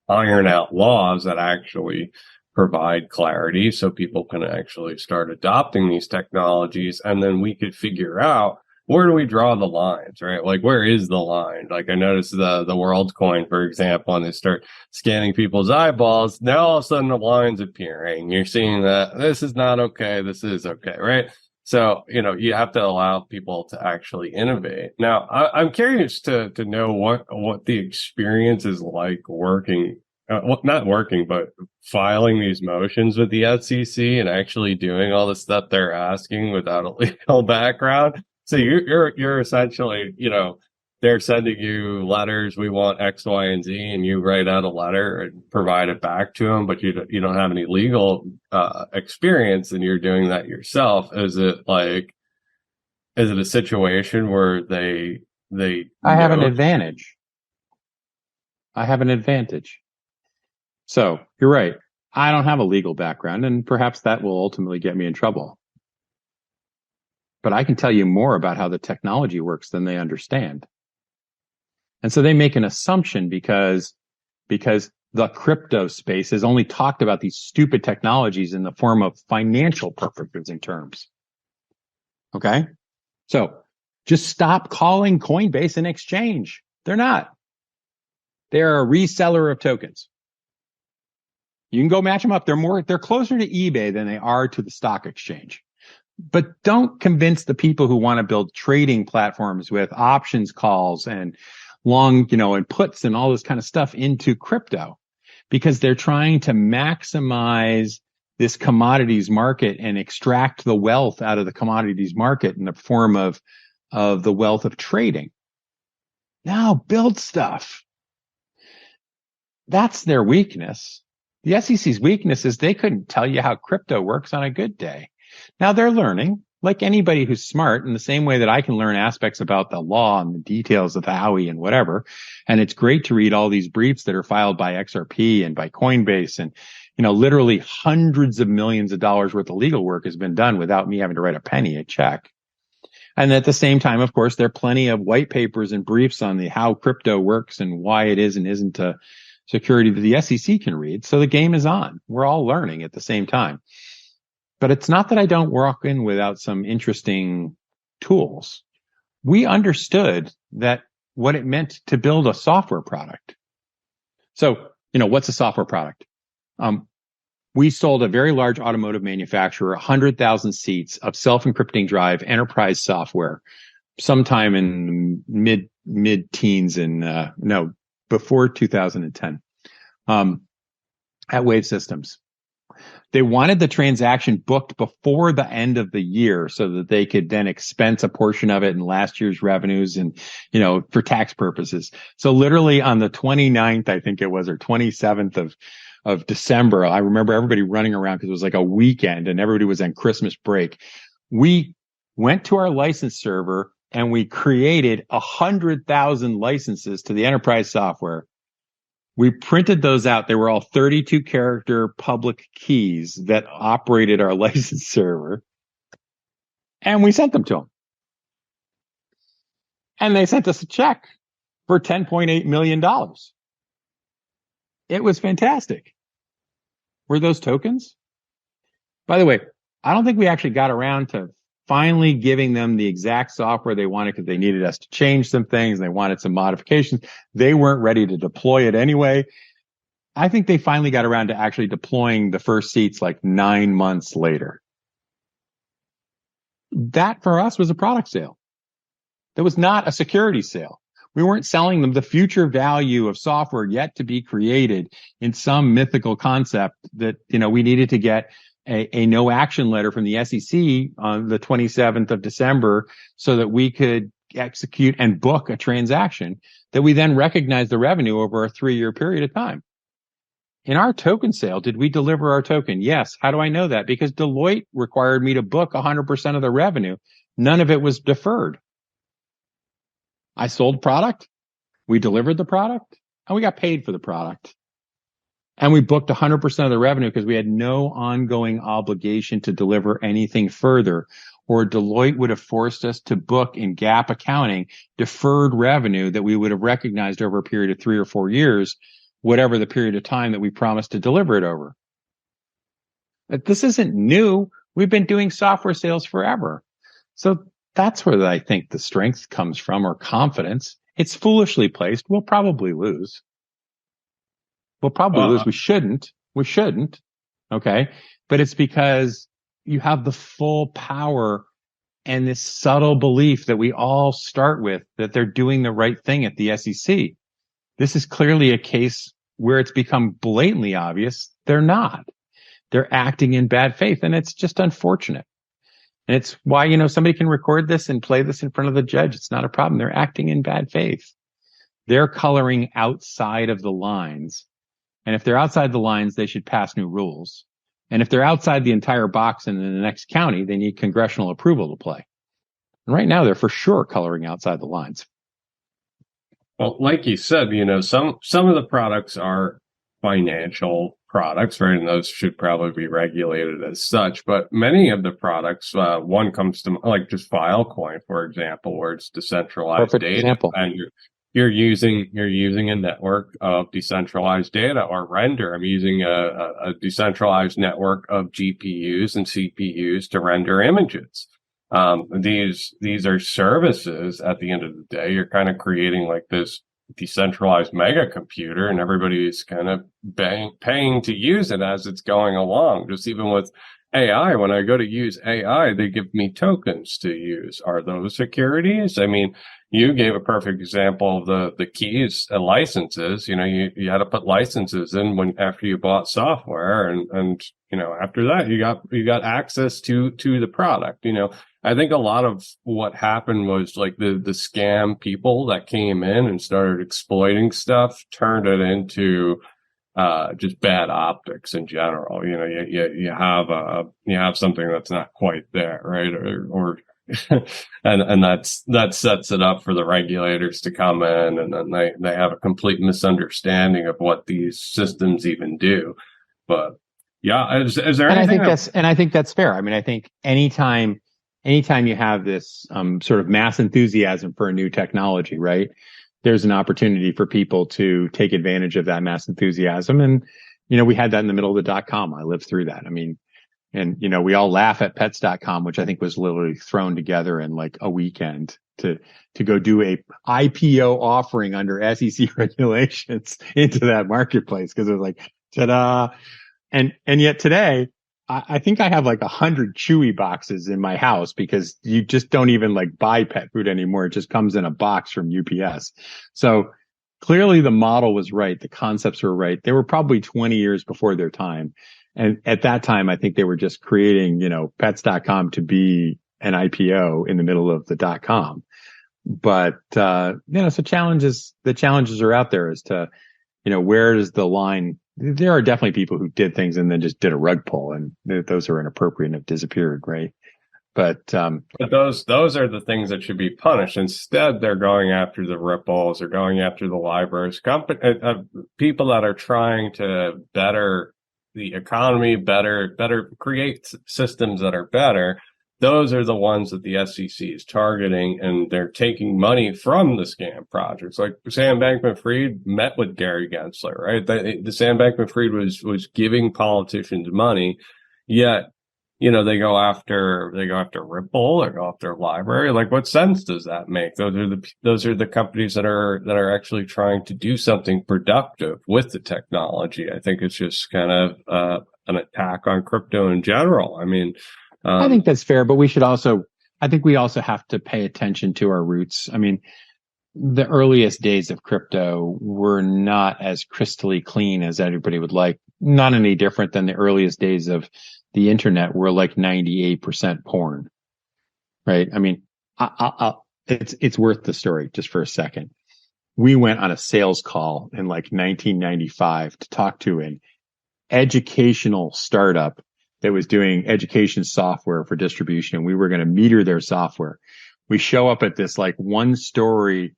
iron out laws that actually provide clarity so people can actually start adopting these technologies. And then we could figure out, where do we draw the lines, right? Like, where is the line? Like, I noticed the WorldCoin, for example, and they start scanning people's eyeballs. Now all of a sudden the line's appearing. You're seeing that this is not okay. This is okay, right? So, you have to allow people to actually innovate. Now, I'm curious to know what the experience is like working, not working, but filing these motions with the SEC and actually doing all the stuff they're asking without a legal background. So you're essentially, they're sending you letters. We want X, Y, and Z, and you write out a letter and provide it back to them. But you don't have any legal experience, and you're doing that yourself. Is it a situation where they? I have an advantage. So you're right. I don't have a legal background, and perhaps that will ultimately get me in trouble. But I can tell you more about how the technology works than they understand. And so they make an assumption because the crypto space has only talked about these stupid technologies in the form of financial purposes and terms. Okay? So just stop calling Coinbase an exchange. They're not. They're a reseller of tokens. You can go match them up. They're closer to eBay than they are to the stock exchange. But don't convince the people who want to build trading platforms with options calls and long, and puts and all this kind of stuff into crypto, because they're trying to maximize this commodities market and extract the wealth out of the commodities market in the form of the wealth of trading. Now build stuff. That's their weakness. The SEC's weakness is they couldn't tell you how crypto works on a good day. Now they're learning, like anybody who's smart, in the same way that I can learn aspects about the law and the details of the Howey and whatever. And it's great to read all these briefs that are filed by XRP and by Coinbase. And, literally hundreds of millions of dollars worth of legal work has been done without me having to write a penny a check. And at the same time, of course, there are plenty of white papers and briefs on how crypto works and why it is and isn't a security that the SEC can read. So the game is on. We're all learning at the same time. But it's not that I don't walk in without some interesting tools. We understood that what it meant to build a software product. So, what's a software product? We sold a very large automotive manufacturer 100,000 seats of self-encrypting drive enterprise software sometime in mid-teens before 2010 at Wave Systems. They wanted the transaction booked before the end of the year so that they could then expense a portion of it in last year's revenues and, for tax purposes. So literally on the 29th, I think it was, or 27th of December, I remember everybody running around because it was like a weekend and everybody was on Christmas break. We went to our license server and we created 100,000 licenses to the enterprise software. We printed those out. They were all 32 character public keys that operated our license server. And we sent them to them. And they sent us a check for $10.8 million. It was fantastic. Were those tokens? By the way, I don't think we actually got around to finally giving them the exact software they wanted because they needed us to change some things. They wanted some modifications. They weren't ready to deploy it anyway. I think they finally got around to actually deploying the first seats like 9 months later. That for us was a product sale. That was not a security sale. We weren't selling them the future value of software yet to be created in some mythical concept that, we needed to get a no action letter from the SEC on the 27th of December so that we could execute and book a transaction that we then recognize the revenue over a 3-year period of time. in our token sale, did we deliver our token? Yes. How do I know that? Because Deloitte required me to book 100% of the revenue. None of it was deferred. I sold product, we delivered the product, and we got paid for the product. And we booked 100% of the revenue because we had no ongoing obligation to deliver anything further, or Deloitte would have forced us to book in GAAP accounting deferred revenue that we would have recognized over a period of 3 or 4 years, whatever the period of time that we promised to deliver it over. But this isn't new. We've been doing software sales forever. So that's where I think the strength comes from, or confidence. It's foolishly placed. We'll probably lose. We shouldn't. Okay. But it's because you have the full power and this subtle belief that we all start with, that they're doing the right thing at the SEC. This is clearly a case where it's become blatantly obvious they're not. They're acting in bad faith, and it's just unfortunate. And it's why, somebody can record this and play this in front of the judge. It's not a problem. They're acting in bad faith. They're coloring outside of the lines. And if they're outside the lines, they should pass new rules. And if they're outside the entire box and in the next county, they need congressional approval to play. And right now, they're for sure coloring outside the lines. Well, like you said, some of the products are financial products, right? And those should probably be regulated as such. But many of the products, one comes to like just Filecoin, for example, where it's decentralized Perfect data, example. and you're using a network of decentralized data, or Render. I'm using a decentralized network of GPUs and CPUs to render images. These are services at the end of the day. You're kind of creating like this decentralized mega computer, and everybody's kind of paying to use it as it's going along. Just even with AI, when I go to use AI, they give me tokens to use. Are those securities? I mean, you gave a perfect example of the keys and licenses. You had to put licenses in after you bought software, and after that you got access to the product. I think a lot of what happened was like the scam people that came in and started exploiting stuff turned it into just bad optics in general. You have something that's not quite there, right? Or and that sets it up for the regulators to come in, and then they have a complete misunderstanding of what these systems even do. But yeah, is there anything? I think that's fair. I mean, I think anytime you have this sort of mass enthusiasm for a new technology, right, there's an opportunity for people to take advantage of that mass enthusiasm. And, we had that in the middle of the .com. I lived through that. I mean, and, we all laugh at pets.com, which I think was literally thrown together in like a weekend to go do a IPO offering under SEC regulations into that marketplace. Cause it was like, ta-da. And yet today, I think I have like 100 Chewy boxes in my house, because you just don't even like buy pet food anymore. It just comes in a box from UPS. So clearly the model was right. The concepts were right. They were probably 20 years before their time. And at that time, I think they were just creating, pets.com to be an IPO in the middle of the .com. But, so the challenges are out there as to, where does the line. There are definitely people who did things and then just did a rug pull, and those are inappropriate and have disappeared, right? But those are the things that should be punished. Instead, they're going after the ripples, or going after the libraries, people that are trying to better the economy, better create systems that are better. Those are the ones that the SEC is targeting, and they're taking money from the scam projects. Like Sam Bankman-Fried met with Gary Gensler, right? The Sam Bankman-Fried was giving politicians money, yet, they go after Ripple, or go after Library. Like, what sense does that make? Those are the companies that are actually trying to do something productive with the technology. I think it's just kind of an attack on crypto in general. I mean, I think that's fair, but we also have to pay attention to our roots. I mean, the earliest days of crypto were not as crystally clean as everybody would like. Not any different than the earliest days of the internet were like 98% porn, right? I mean, it's worth the story just for a second. We went on a sales call in like 1995 to talk to an educational startup that was doing education software for distribution. And we were going to meter their software. We show up at this like 1-story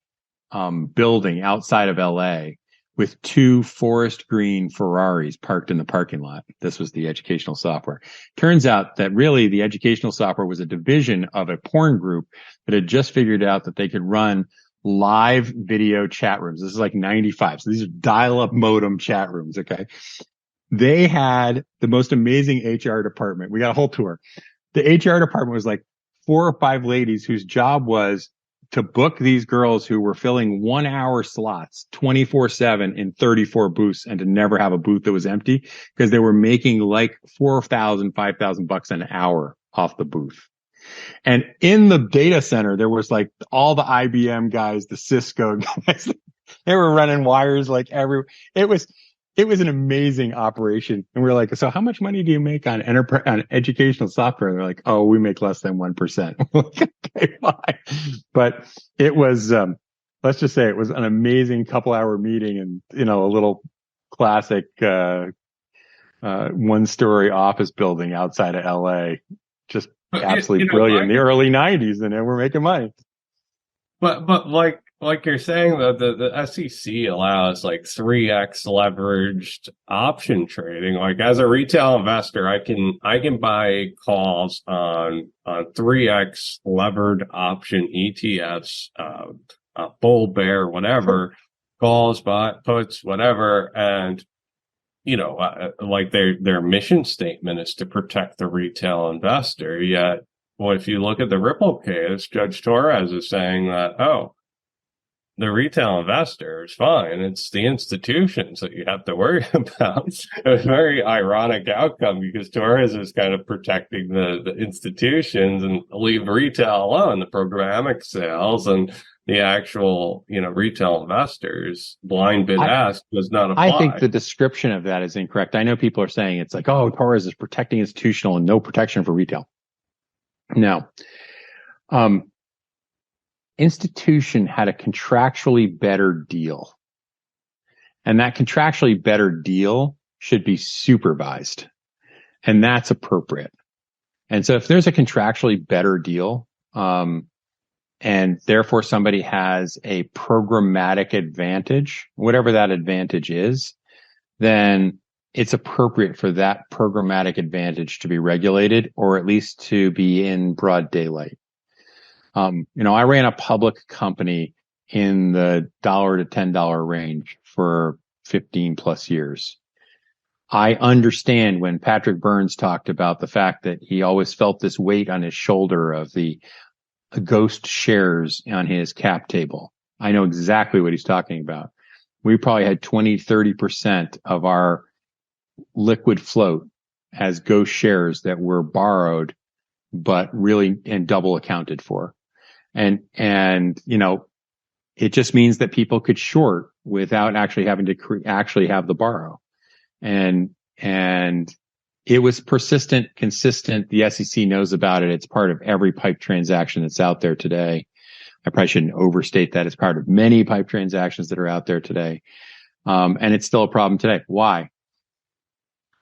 building outside of LA with 2 forest green Ferraris parked in the parking lot. This was the educational software. Turns out that really the educational software was a division of a porn group that had just figured out that they could run live video chat rooms. This is like 95. So these are dial-up modem chat rooms. Okay. They had the most amazing HR department. We got a whole tour. The HR department was like 4 or 5 ladies whose job was to book these girls who were filling 1-hour slots 24/7 in 34 booths and to never have a booth that was empty because they were making like $4,000, $5,000 an hour off the booth. And in the data center, there was like all the IBM guys, the Cisco guys. They were running wires like everywhere. It was an amazing operation. And we were like, so how much money do you make on on educational software? And they're like, oh, we make less than 1%. Okay, fine. But it was, let's just say it was an amazing couple-hour meeting and, a little classic, 1-story office building outside of LA. Just absolutely brilliant. In the early 90s, and then we're making money. But like you're saying, the SEC allows like 3x leveraged option trading. Like as a retail investor, I can buy calls on 3x levered option ETFs, bull, bear, whatever, calls, puts, whatever, and like their mission statement is to protect the retail investor. Yet, well, if you look at the Ripple case, Judge Torres is saying that, the retail investor is fine. It's the institutions that you have to worry about. It's a very ironic outcome because Torres is kind of protecting the institutions and leave retail alone, the programmatic sales and the actual, retail investors. Blind bid ask does not apply. I think the description of that is incorrect. I know people are saying it's like, oh, Torres is protecting institutional and no protection for retail. No. Institution had a contractually better deal. And that contractually better deal should be supervised. And that's appropriate. And so if there's a contractually better deal, and therefore somebody has a programmatic advantage, whatever that advantage is, then it's appropriate for that programmatic advantage to be regulated or at least to be in broad daylight. I ran a public company in the $1 to $10 range for 15 plus years. I understand when Patrick Burns talked about the fact that he always felt this weight on his shoulder of the ghost shares on his cap table. I know exactly what he's talking about. We probably had 20, 30% of our liquid float as ghost shares that were borrowed, but really and double accounted for. And it just means that people could short without actually having to actually have the borrow. And it was persistent, consistent. The SEC knows about it. It's part of every pipe transaction that's out there today. I probably shouldn't overstate that. It's part of many pipe transactions that are out there today. And it's still a problem today. Why?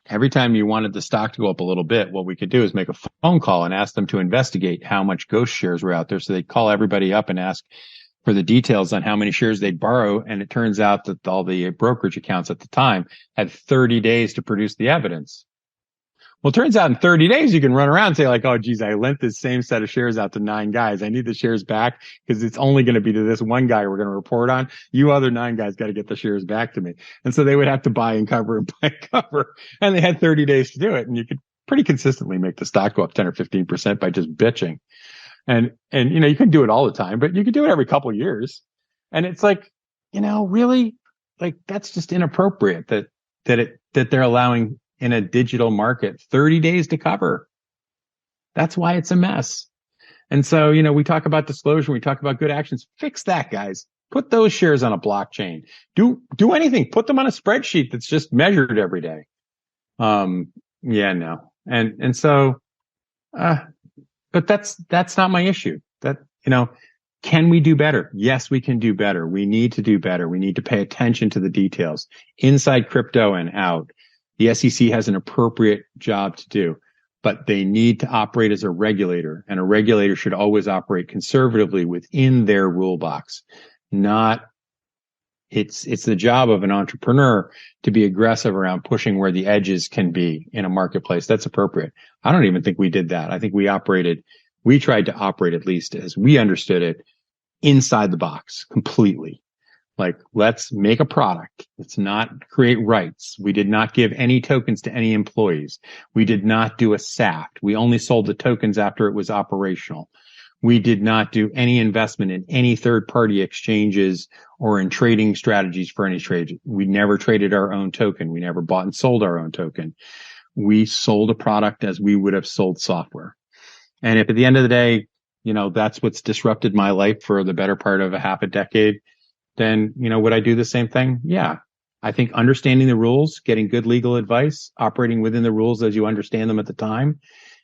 Every time you wanted the stock to go up a little bit, what we could do is make a phone call and ask them to investigate how much ghost shares were out there. So they'd call everybody up and ask for the details on how many shares they'd borrow. And it turns out that all the brokerage accounts at the time had 30 days to produce the evidence. Well, it turns out in 30 days, you can run around and say like, oh, geez, I lent this same set of shares out to 9 guys. I need the shares back because it's only going to be to this one guy we're going to report on. You other 9 guys got to get the shares back to me. And so they would have to buy and cover and buy and cover. And they had 30 days to do it. And you could pretty consistently make the stock go up 10 or 15% by just bitching. And you couldn't do it all the time, but you could do it every couple of years. And it's like, really, like that's just inappropriate that they're allowing in a digital market 30 days to cover. That's why it's a mess. And so, we talk about disclosure, we talk about good actions. Fix that, guys. Put those shares on a blockchain. Do anything. Put them on a spreadsheet that's just measured every day. No. And so, but that's not my issue. Can we do better? Yes, we can do better. We need to do better. We need to pay attention to the details inside crypto and out. The SEC has an appropriate job to do, but they need to operate as a regulator, and a regulator should always operate conservatively within their rule box. It's the job of an entrepreneur to be aggressive around pushing where the edges can be in a marketplace. That's appropriate. I don't even think we did that. I think we tried to operate, at least as we understood it, inside the box completely. Like, let's make a product. Let's not create rights. We did not give any tokens to any employees. We did not do a SAFT. We only sold the tokens after it was operational. We did not do any investment in any third-party exchanges or in trading strategies for any trade. We never traded our own token. We never bought and sold our own token. We sold a product as we would have sold software. And if at the end of the day, that's what's disrupted my life for the better part of a half a decade, then, would I do the same thing? Yeah. I think understanding the rules, getting good legal advice, operating within the rules as you understand them at the time,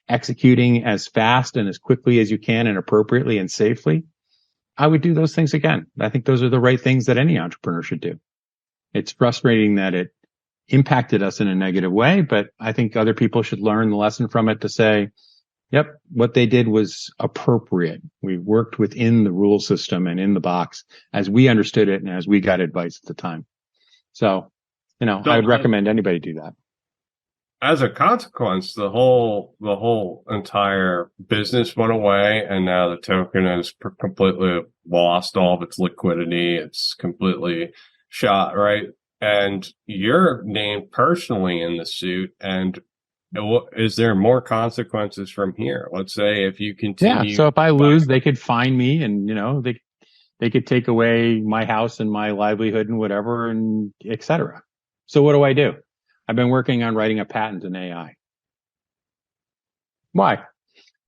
executing as fast and as quickly as you can and appropriately and safely, I would do those things again. I think those are the right things that any entrepreneur should do. It's frustrating that it impacted us in a negative way, but I think other people should learn the lesson from it to say, yep, what they did was appropriate. We worked within the rule system and in the box as we understood it and as we got advice at the time. So, I would recommend anybody do that. As a consequence, the whole entire business went away, and now the token has completely lost all of its liquidity. It's completely shot, right? And you're named personally in the suit, and is there more consequences from here? Let's say if you continue. Yeah. So if I lose, they could fine me, and they could take away my house and my livelihood and whatever, and et cetera. So what do? I've been working on writing a patent in AI. Why?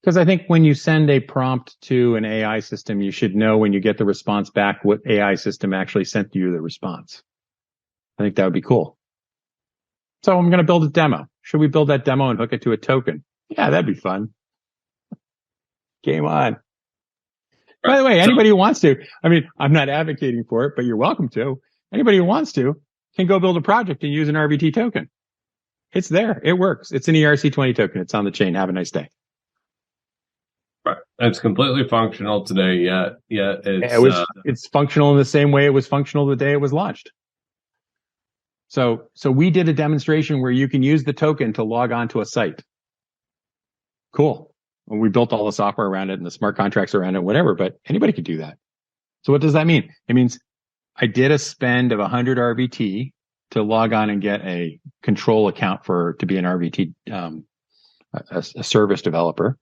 Because I think when you send a prompt to an AI system, you should know when you get the response back what AI system actually sent you the response. I think that would be cool. So I'm going to build a demo. Should we build that demo and hook it to a token? Yeah, that'd be fun. Game on. By the way, anybody who wants to, I'm not advocating for it, but you're welcome to. Anybody who wants to can go build a project and use an RVT token. It's there. It works. It's an ERC20 token. It's on the chain. Have a nice day. Right. It's completely functional today. Yet it's functional in the same way it was functional the day it was launched. So we did a demonstration where you can use the token to log on to a site. Cool. And we built all the software around it and the smart contracts around it, whatever, but anybody could do that. So what does that mean? It means I did a spend of 100 RVT to log on and get a control account to be an RVT, a service developer.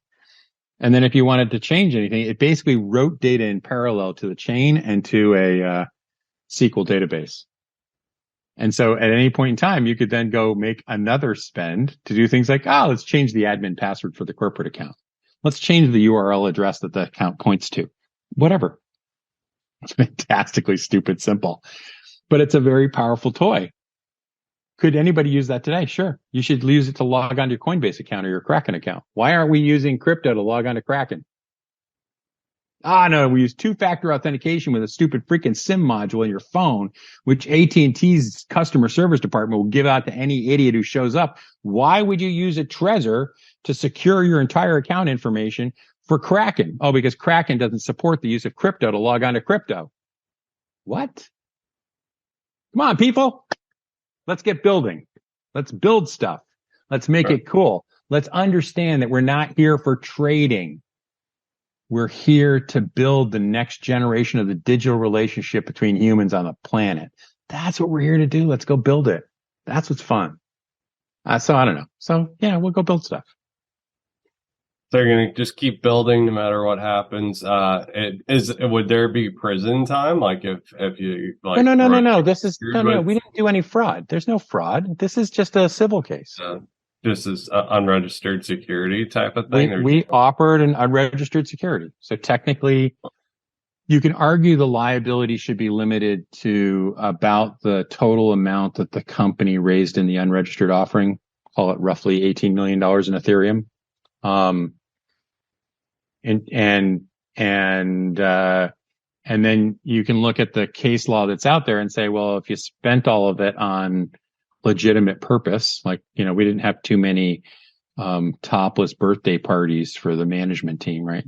And then if you wanted to change anything, it basically wrote data in parallel to the chain and to a SQL database. And so at any point in time, you could then go make another spend to do things like, let's change the admin password for the corporate account. Let's change the URL address that the account points to. Whatever. It's fantastically stupid simple, but it's a very powerful toy. Could anybody use that today? Sure. You should use it to log on to your Coinbase account or your Kraken account. Why aren't we using crypto to log on to Kraken? No, we use two-factor authentication with a stupid freaking SIM module in your phone, which AT&T's customer service department will give out to any idiot who shows up. Why would you use a Trezor to secure your entire account information for Kraken? Oh, because Kraken doesn't support the use of crypto to log on to crypto. What? Come on, people. Let's get building. Let's build stuff. Let's make it cool. Let's understand that we're not here for trading. We're here to build the next generation of the digital relationship between humans on the planet. That's what we're here to do. Let's go build it. That's what's fun. So I don't know. So yeah, we'll go build stuff. They're going to just keep building no matter what happens. Would there be prison time? Like if you like? No. This is no. We didn't do any fraud. There's no fraud. This is just a civil case. This is unregistered security type of thing. We offered an unregistered security. So technically, you can argue the liability should be limited to about the total amount that the company raised in the unregistered offering. Call it roughly $18 million in Ethereum. And then you can look at the case law that's out there and say, well, if you spent all of it on legitimate purpose. Like, we didn't have too many topless birthday parties for the management team, right?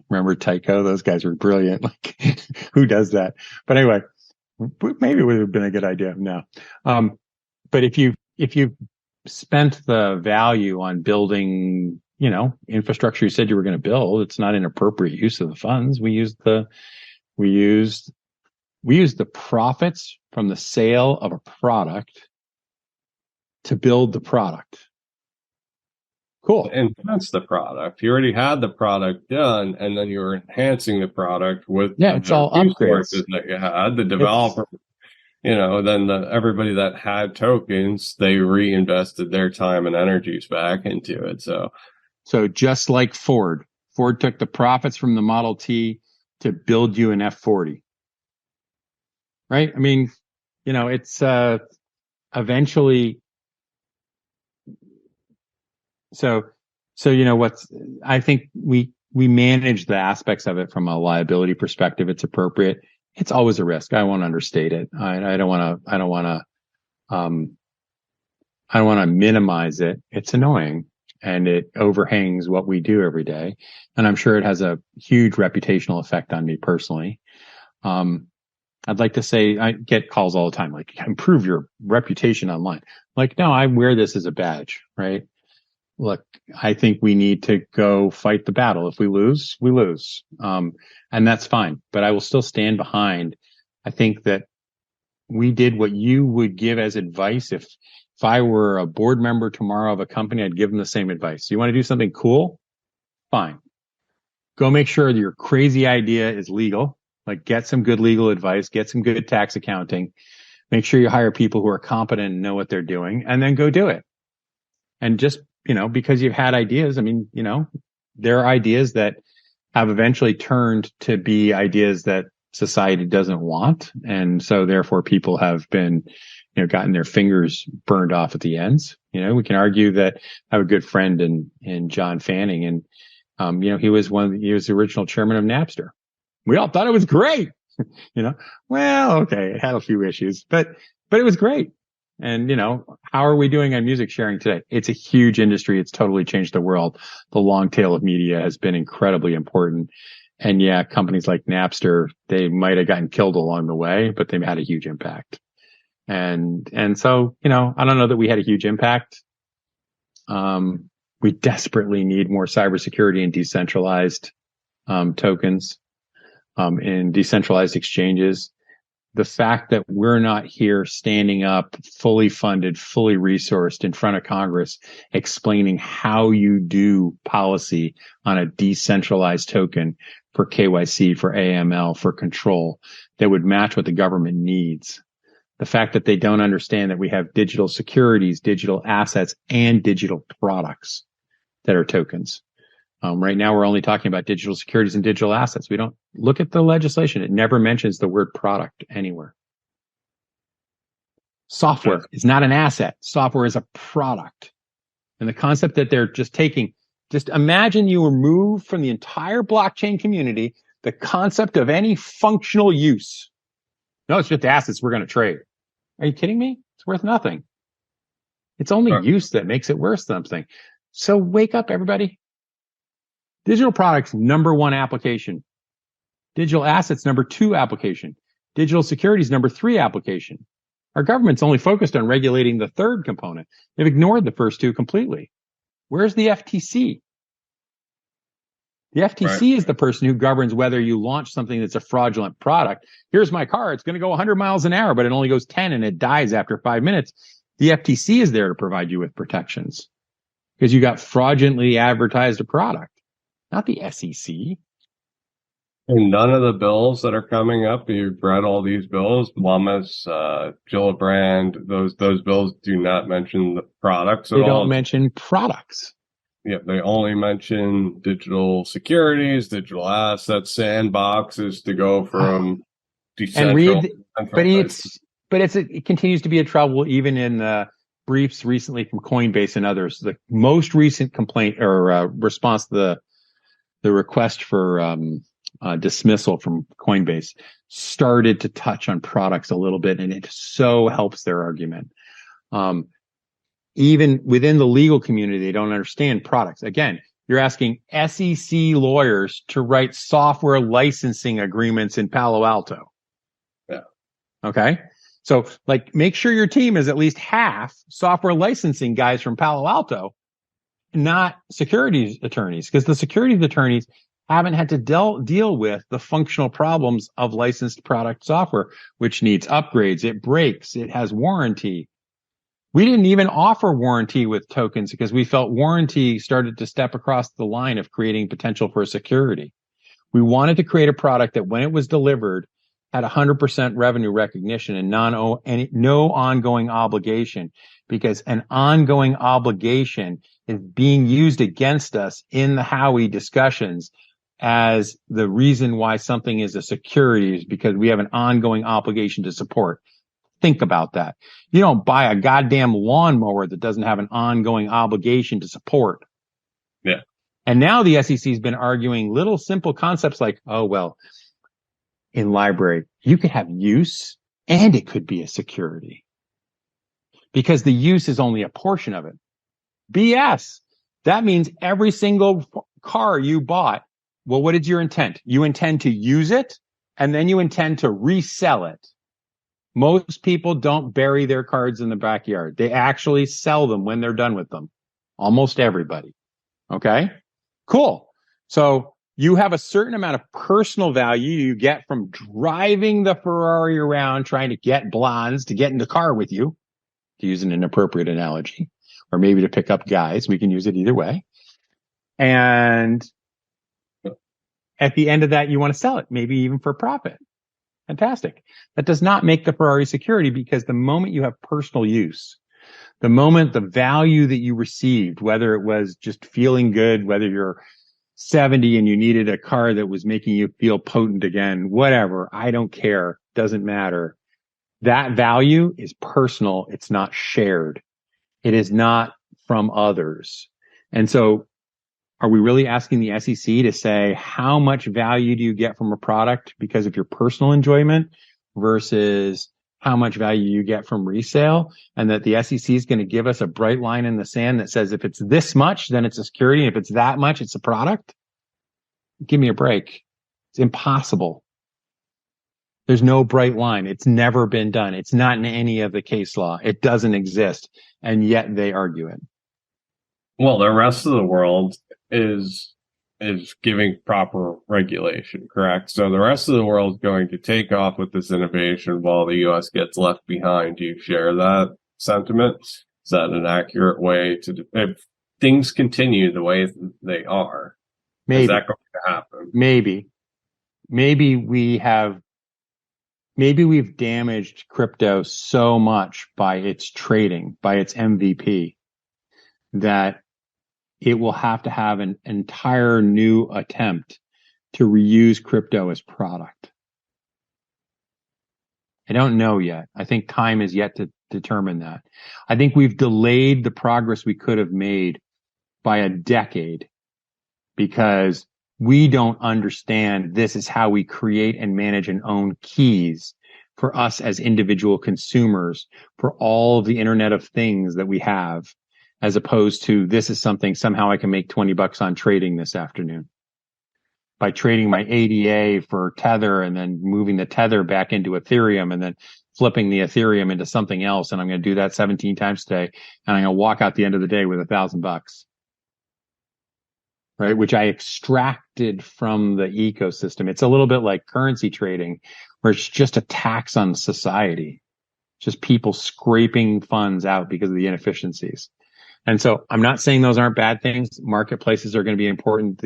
Remember Tycho? Those guys were brilliant. Like, who does that? But anyway, maybe it would have been a good idea. No. But if you spent the value on building, infrastructure you said you were going to build, it's not an appropriate use of the funds. We used the profits from the sale of a product to build the product. Cool. Enhance the product. You already had the product done, and then you were enhancing the product with it's all resources upgrades that you had. The developer, then everybody that had tokens, they reinvested their time and energies back into it. So just like Ford took the profits from the Model T to build you an F40, right? I mean, it's eventually. So I think we manage the aspects of it from a liability perspective. It's appropriate. It's always a risk. I won't understate it. I don't want to minimize it. It's annoying and it overhangs what we do every day. And I'm sure it has a huge reputational effect on me personally. I'd like to say I get calls all the time, like, improve your reputation online. Like, no, I wear this as a badge, right? Look, I think we need to go fight the battle. If we lose, we lose. And that's fine, but I will still stand behind. I think that we did what you would give as advice. If I were a board member tomorrow of a company, I'd give them the same advice. You want to do something cool? Fine. Go make sure that your crazy idea is legal. Like, get some good legal advice, get some good tax accounting, make sure you hire people who are competent and know what they're doing, and then go do it. And just, because you've had ideas, I mean, there are ideas that have eventually turned to be ideas that society doesn't want. And so therefore people have been, gotten their fingers burned off at the ends. We can argue that I have a good friend in John Fanning, and, he was the original chairman of Napster. We all thought it was great, well, okay. It had a few issues, but it was great. And, how are we doing on music sharing today? It's a huge industry. It's totally changed the world. The long tail of media has been incredibly important. And yeah, companies like Napster, they might have gotten killed along the way, but they've had a huge impact. And so, I don't know that we had a huge impact. We desperately need more cybersecurity and decentralized tokens in decentralized exchanges. The fact that we're not here standing up, fully funded, fully resourced in front of Congress, explaining how you do policy on a decentralized token for KYC, for AML, for control that would match what the government needs. The fact that they don't understand that we have digital securities, digital assets, and digital products that are tokens. Right now, we're only talking about digital securities and digital assets. We don't look at the legislation. It never mentions the word product anywhere. Software is not an asset. Software is a product. And the concept that they're just imagine you remove from the entire blockchain community the concept of any functional use. No, it's just assets we're going to trade. Are you kidding me? It's worth nothing. It's only use that makes it worth something. So wake up, everybody. Digital products, number one application. Digital assets, number two application. Digital securities, number three application. Our government's only focused on regulating the third component. They've ignored the first two completely. Where's the FTC? The FTC is the person who governs whether you launch something that's a fraudulent product. Here's my car. It's going to go 100 miles an hour, but it only goes 10 and it dies after 5 minutes. The FTC is there to provide you with protections because you got fraudulently advertised a product. Not the SEC. And none of the bills that are coming up, you've read all these bills, Lummis, Gillibrand, those bills do not mention the products at all. They don't mention products. Yeah, they only mention digital securities, digital assets, sandboxes to go from decentralized. It continues to be a trouble even in briefs recently from Coinbase and others. The most recent complaint or response to the request for dismissal from Coinbase started to touch on products a little bit, and it so helps their argument. Even within the legal community, they don't understand products. Again, you're asking SEC lawyers to write software licensing agreements in Palo Alto. Yeah. Okay. So like make sure your team is at least half software licensing guys from Palo Alto, not securities attorneys, because the securities attorneys haven't had to deal with the functional problems of licensed product software, which needs upgrades. It breaks. It has warranty. We didn't even offer warranty with tokens because we felt warranty started to step across the line of creating potential for security. We wanted to create a product that when it was delivered had 100% revenue recognition and no ongoing obligation, because an ongoing obligation is being used against us in the Howey discussions as the reason why something is a security is because we have an ongoing obligation to support. Think about that. You don't buy a goddamn lawnmower that doesn't have an ongoing obligation to support. Yeah. And now the SEC has been arguing little simple concepts like, oh, well, in library, you could have use and it could be a security because the use is only a portion of it. BS. That means every single car you bought. Well, what is your intent? You intend to use it and then you intend to resell it. Most people don't bury their cards in the backyard. They actually sell them when they're done with them. Almost everybody. Okay? Cool. So you have a certain amount of personal value you get from driving the Ferrari around trying to get blondes to get in the car with you, to use an inappropriate analogy, or maybe to pick up guys. We can use it either way. And at the end of that, you want to sell it, maybe even for profit. Fantastic. That does not make the Ferrari security because the moment you have personal use, the moment the value that you received, whether it was just feeling good, whether you're 70 and you needed a car that was making you feel potent again, whatever, I don't care. Doesn't matter. That value is personal. It's not shared. It is not from others. And so are we really asking the SEC to say how much value do you get from a product because of your personal enjoyment versus how much value you get from resale? And that the SEC is going to give us a bright line in the sand that says if it's this much, then it's a security. If it's that much, it's a product. Give me a break. It's impossible. There's no bright line. It's never been done. It's not in any of the case law. It doesn't exist. And yet they argue it. Well, the rest of the world is giving proper regulation, correct? So the rest of the world is going to take off with this innovation while the U.S. gets left behind. Do you share that sentiment? Is that an accurate way to, if things continue the way they are, maybe. Is that going to happen? Maybe we've damaged crypto so much by its trading, by its MVP, that it will have to have an entire new attempt to reuse crypto as product. I don't know yet. I think time is yet to determine that. I think we've delayed the progress we could have made by a decade because we don't understand this is how we create and manage and own keys for us as individual consumers for all of the Internet of Things that we have, as opposed to this is something somehow I can make $20 on trading this afternoon by trading my ADA for Tether and then moving the Tether back into Ethereum and then flipping the Ethereum into something else. And I'm going to do that 17 times today. And I'm going to walk out the end of the day with $1,000, right? Which I extracted from the ecosystem. It's a little bit like currency trading, where it's just a tax on society, just people scraping funds out because of the inefficiencies. And so I'm not saying those aren't bad things. Marketplaces are going to be important.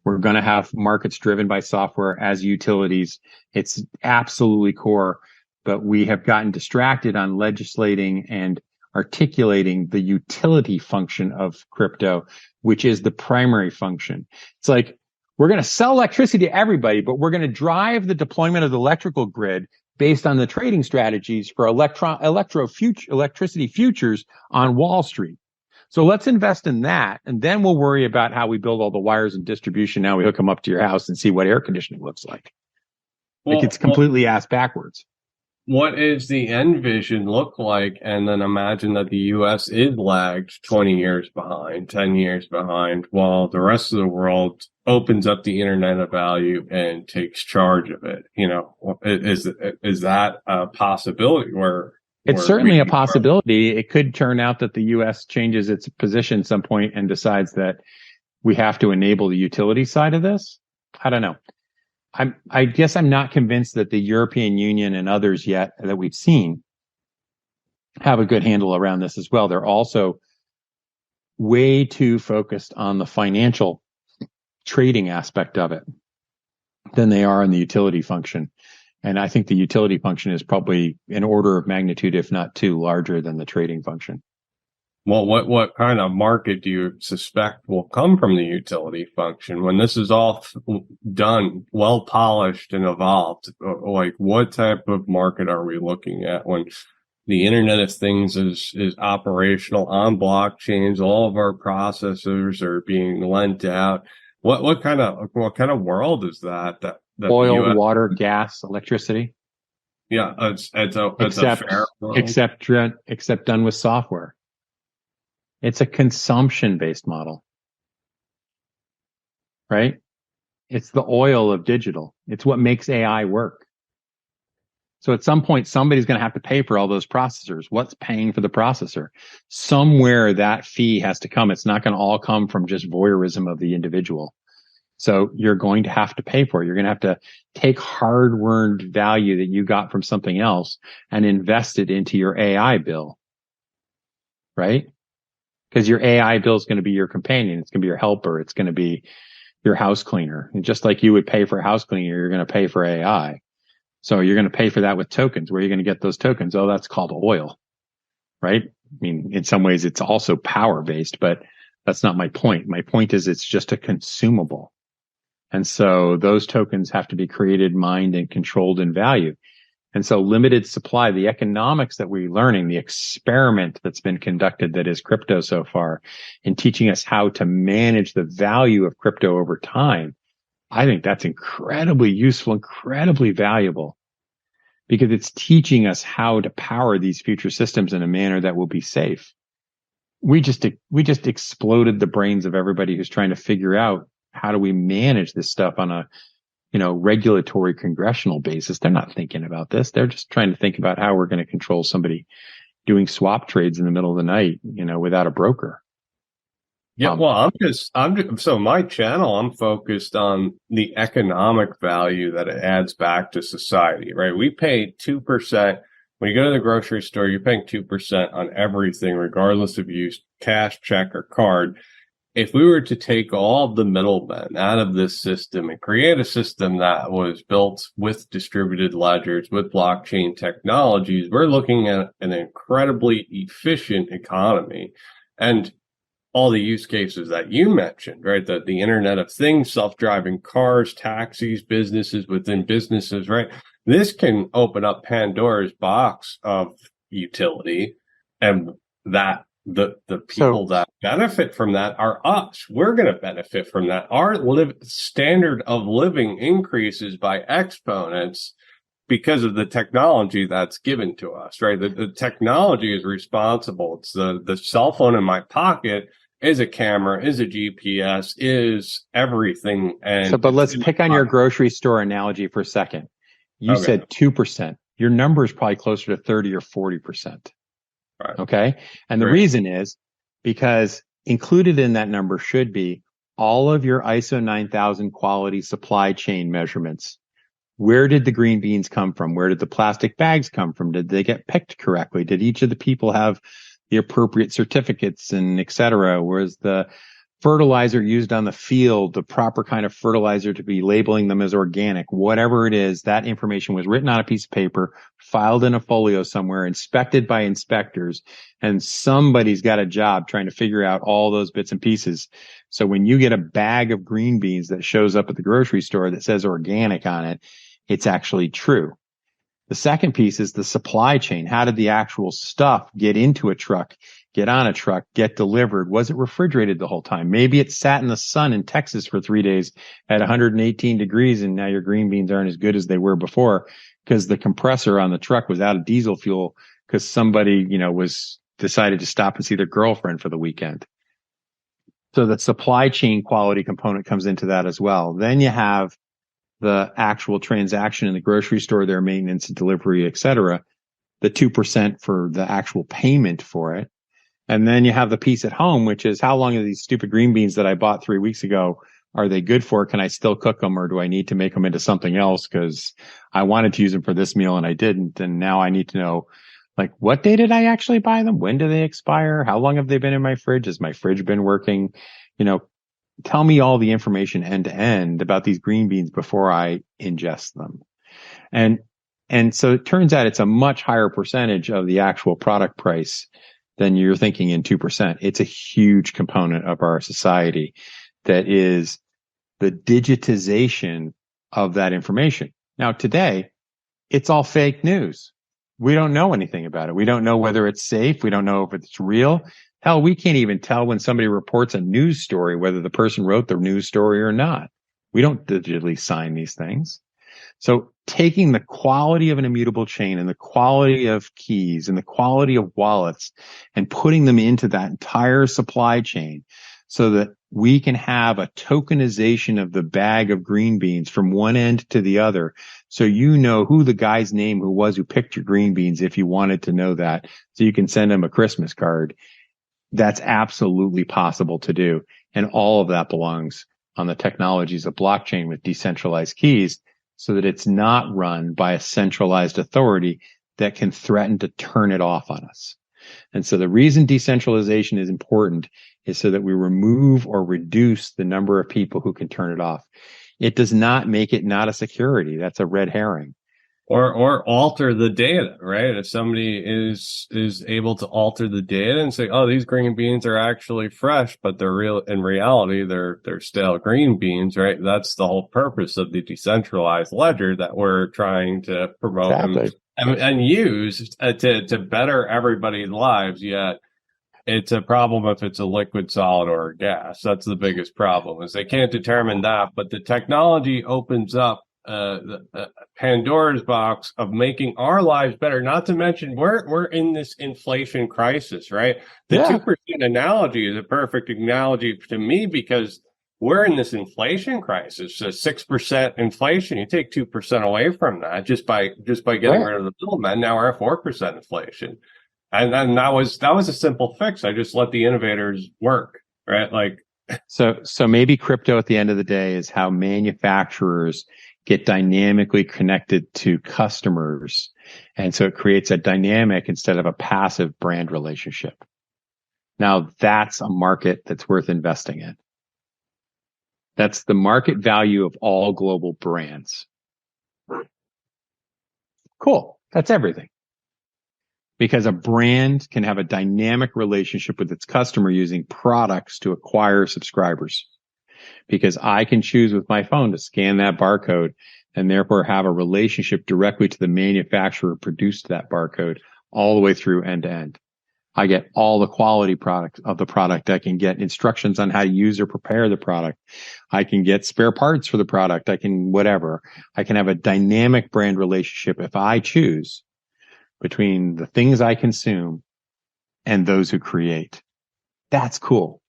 We're going to have markets driven by software as utilities. It's absolutely core, but we have gotten distracted on legislating and articulating the utility function of crypto, which is the primary function. It's like, we're going to sell electricity to everybody, but we're going to drive the deployment of the electrical grid based on the trading strategies for electricity futures on Wall Street. So let's invest in that, and then we'll worry about how we build all the wires and distribution. Now we hook them up to your house and see what air conditioning looks like. It's completely ass backwards. what is the end vision look like? And then imagine that the US is lagged 20 years behind, 10 years behind, while the rest of the world opens up the internet of value and takes charge of it. Is that a possibility It's where certainly a we possibility. It could turn out that the US changes its position at some point and decides that we have to enable the utility side of this. I don't know. I guess I'm not convinced that the European Union and others yet that we've seen have a good handle around this as well. They're also way too focused on the financial trading aspect of it than they are on the utility function. And I think the utility function is probably an order of magnitude, if not two, larger than the trading function. Well, what kind of market do you suspect will come from the utility function when this is all done, well polished and evolved? Like, what type of market are we looking at when the Internet of Things is operational on blockchains? All of our processors are being lent out. What kind of world is that the Oil, US, water, gas, electricity. yeah, it's a fair world. Except done with software. It's a consumption-based model, right? It's the oil of digital. It's what makes AI work. So at some point, somebody's going to have to pay for all those processors. What's paying for the processor? Somewhere that fee has to come. It's not going to all come from just voyeurism of the individual. So you're going to have to pay for it. You're going to have to take hard-earned value that you got from something else and invest it into your AI bill, right? Because your AI bill is going to be your companion. It's going to be your helper. It's going to be your house cleaner. And just like you would pay for a house cleaner, you're going to pay for AI. So you're going to pay for that with tokens. Where are you going to get those tokens? Oh, that's called oil, right? I mean, in some ways, it's also power-based, but that's not my point. My point is it's just a consumable. And so those tokens have to be created, mined, and controlled in value. And so limited supply, the economics that we're learning, the experiment that's been conducted that is crypto so far in teaching us how to manage the value of crypto over time, I think that's incredibly useful, incredibly valuable, because it's teaching us how to power these future systems in a manner that will be safe. We just exploded the brains of everybody who's trying to figure out how do we manage this stuff on a regulatory congressional basis. They're not thinking about this. They're just trying to think about how we're going to control somebody doing swap trades in the middle of the night, without a broker. Yeah, well, so my channel, I'm focused on the economic value that it adds back to society, right? We pay 2%. When you go to the grocery store, you're paying 2% on everything, regardless if you use cash, check, or card. If we were to take all of the middlemen out of this system and create a system that was built with distributed ledgers, with blockchain technologies, we're looking at an incredibly efficient economy. And all the use cases that you mentioned, right? The Internet of Things, self-driving cars, taxis, businesses within businesses, right? This can open up Pandora's box of utility, and that the people that benefit from that are us. We're going to benefit from that. Our standard of living increases by exponents because of the technology that's given to us, right? The technology is responsible. It's the cell phone in my pocket is a camera, is a GPS, is everything. And but let's pick on your grocery store analogy for a second. You said 2%. Your number is probably closer to 30 or 40%. Right. Okay. And the reason is because included in that number should be all of your ISO 9000 quality supply chain measurements. Where did the green beans come from? Where did the plastic bags come from? Did they get picked correctly? Did each of the people have the appropriate certificates and et cetera? Was the fertilizer used on the field the proper kind of fertilizer to be labeling them as organic? Whatever it is, that information was written on a piece of paper, filed in a folio somewhere, inspected by inspectors, and somebody's got a job trying to figure out all those bits and pieces. So when you get a bag of green beans that shows up at the grocery store that says organic on it, it's actually true. The second piece is the supply chain. How did the actual stuff get into a truck, get on a truck, get delivered? Was it refrigerated the whole time? Maybe it sat in the sun in Texas for 3 days at 118 degrees, and now your green beans aren't as good as they were before because the compressor on the truck was out of diesel fuel because somebody, was decided to stop and see their girlfriend for the weekend. So the supply chain quality component comes into that as well. Then you have the actual transaction in the grocery store, their maintenance and delivery, et cetera, the 2% for the actual payment for it. And then you have the piece at home, which is how long are these stupid green beans that I bought 3 weeks ago? Are they good for? Can I still cook them, or do I need to make them into something else? Because I wanted to use them for this meal and I didn't. And now I need to know, like, what day did I actually buy them? When do they expire? How long have they been in my fridge? Has my fridge been working? Tell me all the information end to end about these green beans before I ingest them. And so it turns out it's a much higher percentage of the actual product price than you're thinking in 2%. It's a huge component of our society that is the digitization of that information. Now, today, it's all fake news. We don't know anything about it. We don't know whether it's safe. We don't know if it's real. Hell, we can't even tell when somebody reports a news story, whether the person wrote the news story or not. We don't digitally sign these things. So taking the quality of an immutable chain and the quality of keys and the quality of wallets and putting them into that entire supply chain so that we can have a tokenization of the bag of green beans from one end to the other. So you know who the guy's name who picked your green beans if you wanted to know that. So you can send him a Christmas card. That's absolutely possible to do. And all of that belongs on the technologies of blockchain with decentralized keys so that it's not run by a centralized authority that can threaten to turn it off on us. And so the reason decentralization is important is so that we remove or reduce the number of people who can turn it off. It does not make it not a security. That's a red herring. Or alter the data, right? If somebody is able to alter the data and say, oh, these green beans are actually fresh, but in reality, they're stale green beans, right? That's the whole purpose of the decentralized ledger that we're trying to promote and use to better everybody's lives. Yet it's a problem if it's a liquid, solid, or a gas. That's the biggest problem, is they can't determine that. But the technology opens up Pandora's box of making our lives better. Not to mention, we're in this inflation crisis, right? The 2% analogy is a perfect analogy to me because we're in this inflation crisis. So 6% inflation, you take 2% away from that just by getting rid of the middlemen. Now we're at 4% inflation, and then that was a simple fix. I just let the innovators work, right? So maybe crypto at the end of the day is how manufacturers get dynamically connected to customers. And so it creates a dynamic instead of a passive brand relationship. Now that's a market that's worth investing in. That's the market value of all global brands. Cool. That's everything. Because a brand can have a dynamic relationship with its customer using products to acquire subscribers. Because I can choose with my phone to scan that barcode and therefore have a relationship directly to the manufacturer who produced that barcode all the way through end to end. I get all the quality product of the product. I can get instructions on how to use or prepare the product. I can get spare parts for the product. I can whatever. I can have a dynamic brand relationship if I choose between the things I consume and those who create. That's cool.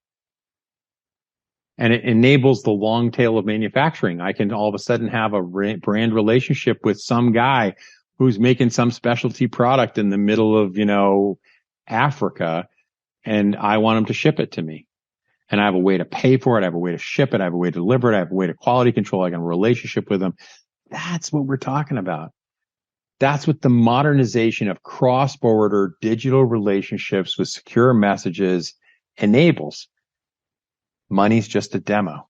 And it enables the long tail of manufacturing. I can all of a sudden have a brand relationship with some guy who's making some specialty product in the middle of, Africa, and I want him to ship it to me. And I have a way to pay for it. I have a way to ship it. I have a way to deliver it. I have a way to quality control. I got a relationship with them. That's what we're talking about. That's what the modernization of cross-border digital relationships with secure messages enables. Money's just a demo.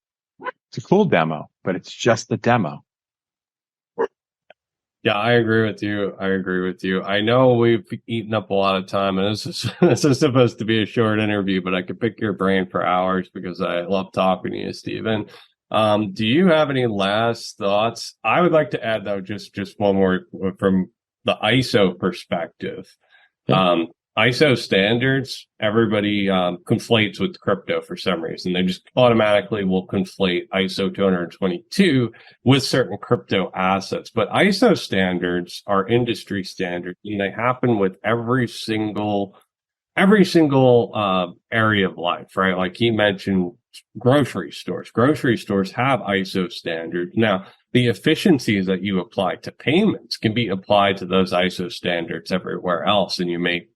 It's a cool demo, but it's just the demo. Yeah, I agree with you. I know we've eaten up a lot of time, and this is supposed to be a short interview, but I could pick your brain for hours because I love talking to you, Stephen. Do you have any last thoughts? I would like to add, though, just one more from the ISO perspective. Yeah. ISO standards, everybody conflates with crypto for some reason. They just automatically will conflate ISO 222 with certain crypto assets. But ISO standards are industry standards, and they happen with every single area of life, right? Like he mentioned, grocery stores. Grocery stores have ISO standards. Now, the efficiencies that you apply to payments can be applied to those ISO standards everywhere else, and you make,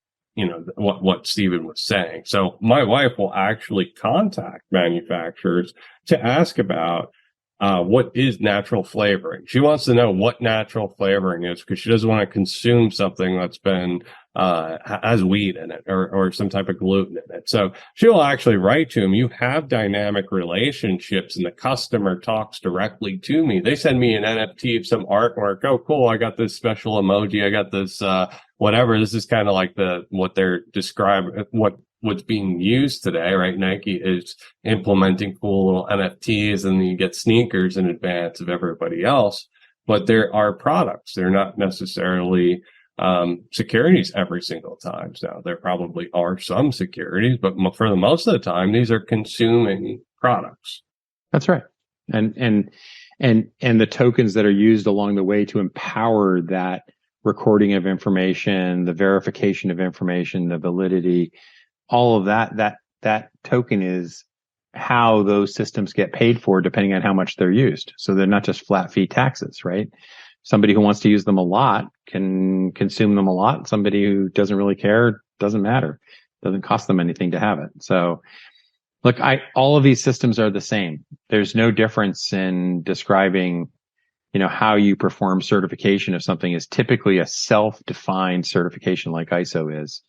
what Stephen was saying. So my wife will actually contact manufacturers to ask about what is natural flavoring. She wants to know what natural flavoring is because she doesn't want to consume something that's been has wheat in it or some type of gluten in it. So she'll actually write to him. You have dynamic relationships, and the customer talks directly to me. They send me an NFT of some artwork. Oh, cool! I got this special emoji. I got this whatever. This is kind of like what they're describing. What's being used today, right? Nike is implementing cool little NFTs, and you get sneakers in advance of everybody else. But there are products. They're not necessarily securities every single time. So there probably are some securities, but for the most of the time, these are consuming products. That's right. And the tokens that are used along the way to empower that recording of information, the verification of information, the validity, all of that token is how those systems get paid for depending on how much they're used. So they're not just flat fee taxes, right? Somebody who wants to use them a lot can consume them a lot. Somebody who doesn't really care, doesn't matter. Doesn't cost them anything to have it. So look, all of these systems are the same. There's no difference in describing, how you perform certification of something is typically a self-defined certification like ISO is,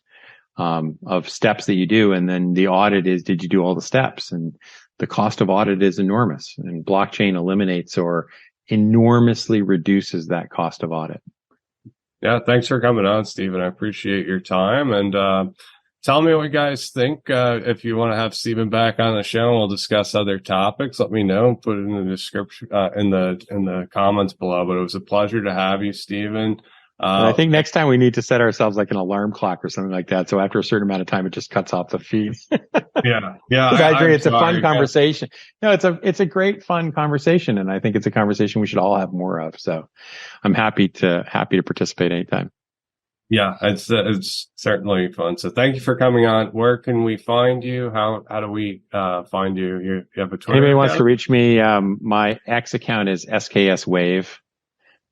of steps that you do. And then the audit is, did you do all the steps? And the cost of audit is enormous, and blockchain eliminates or enormously reduces that cost of audit. Yeah, thanks for coming on, Stephen. I appreciate your time. And tell me what you guys think. If you want to have Stephen back on the show, we'll discuss other topics. Let me know. Put it in the description, in the comments below. But it was a pleasure to have you, Stephen. I think next time we need to set ourselves like an alarm clock or something like that. So after a certain amount of time, it just cuts off the feed. Yeah. I agree. It's a fun conversation. No, it's a great, fun conversation. And I think it's a conversation we should all have more of. So I'm happy to participate anytime. Yeah, it's certainly fun. So thank you for coming on. Where can we find you? How do we find you? You have a Twitter Anybody account? wants to reach me? My X account is SKS Wave,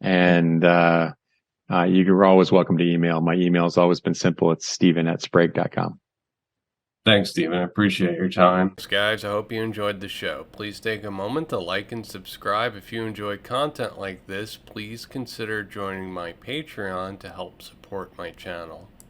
and you're always welcome to email. My email has always been simple. It's Stephen@Sprague.com. Thanks, Stephen. I appreciate your time. Guys, I hope you enjoyed the show. Please take a moment to like and subscribe. If you enjoy content like this, please consider joining my Patreon to help support my channel.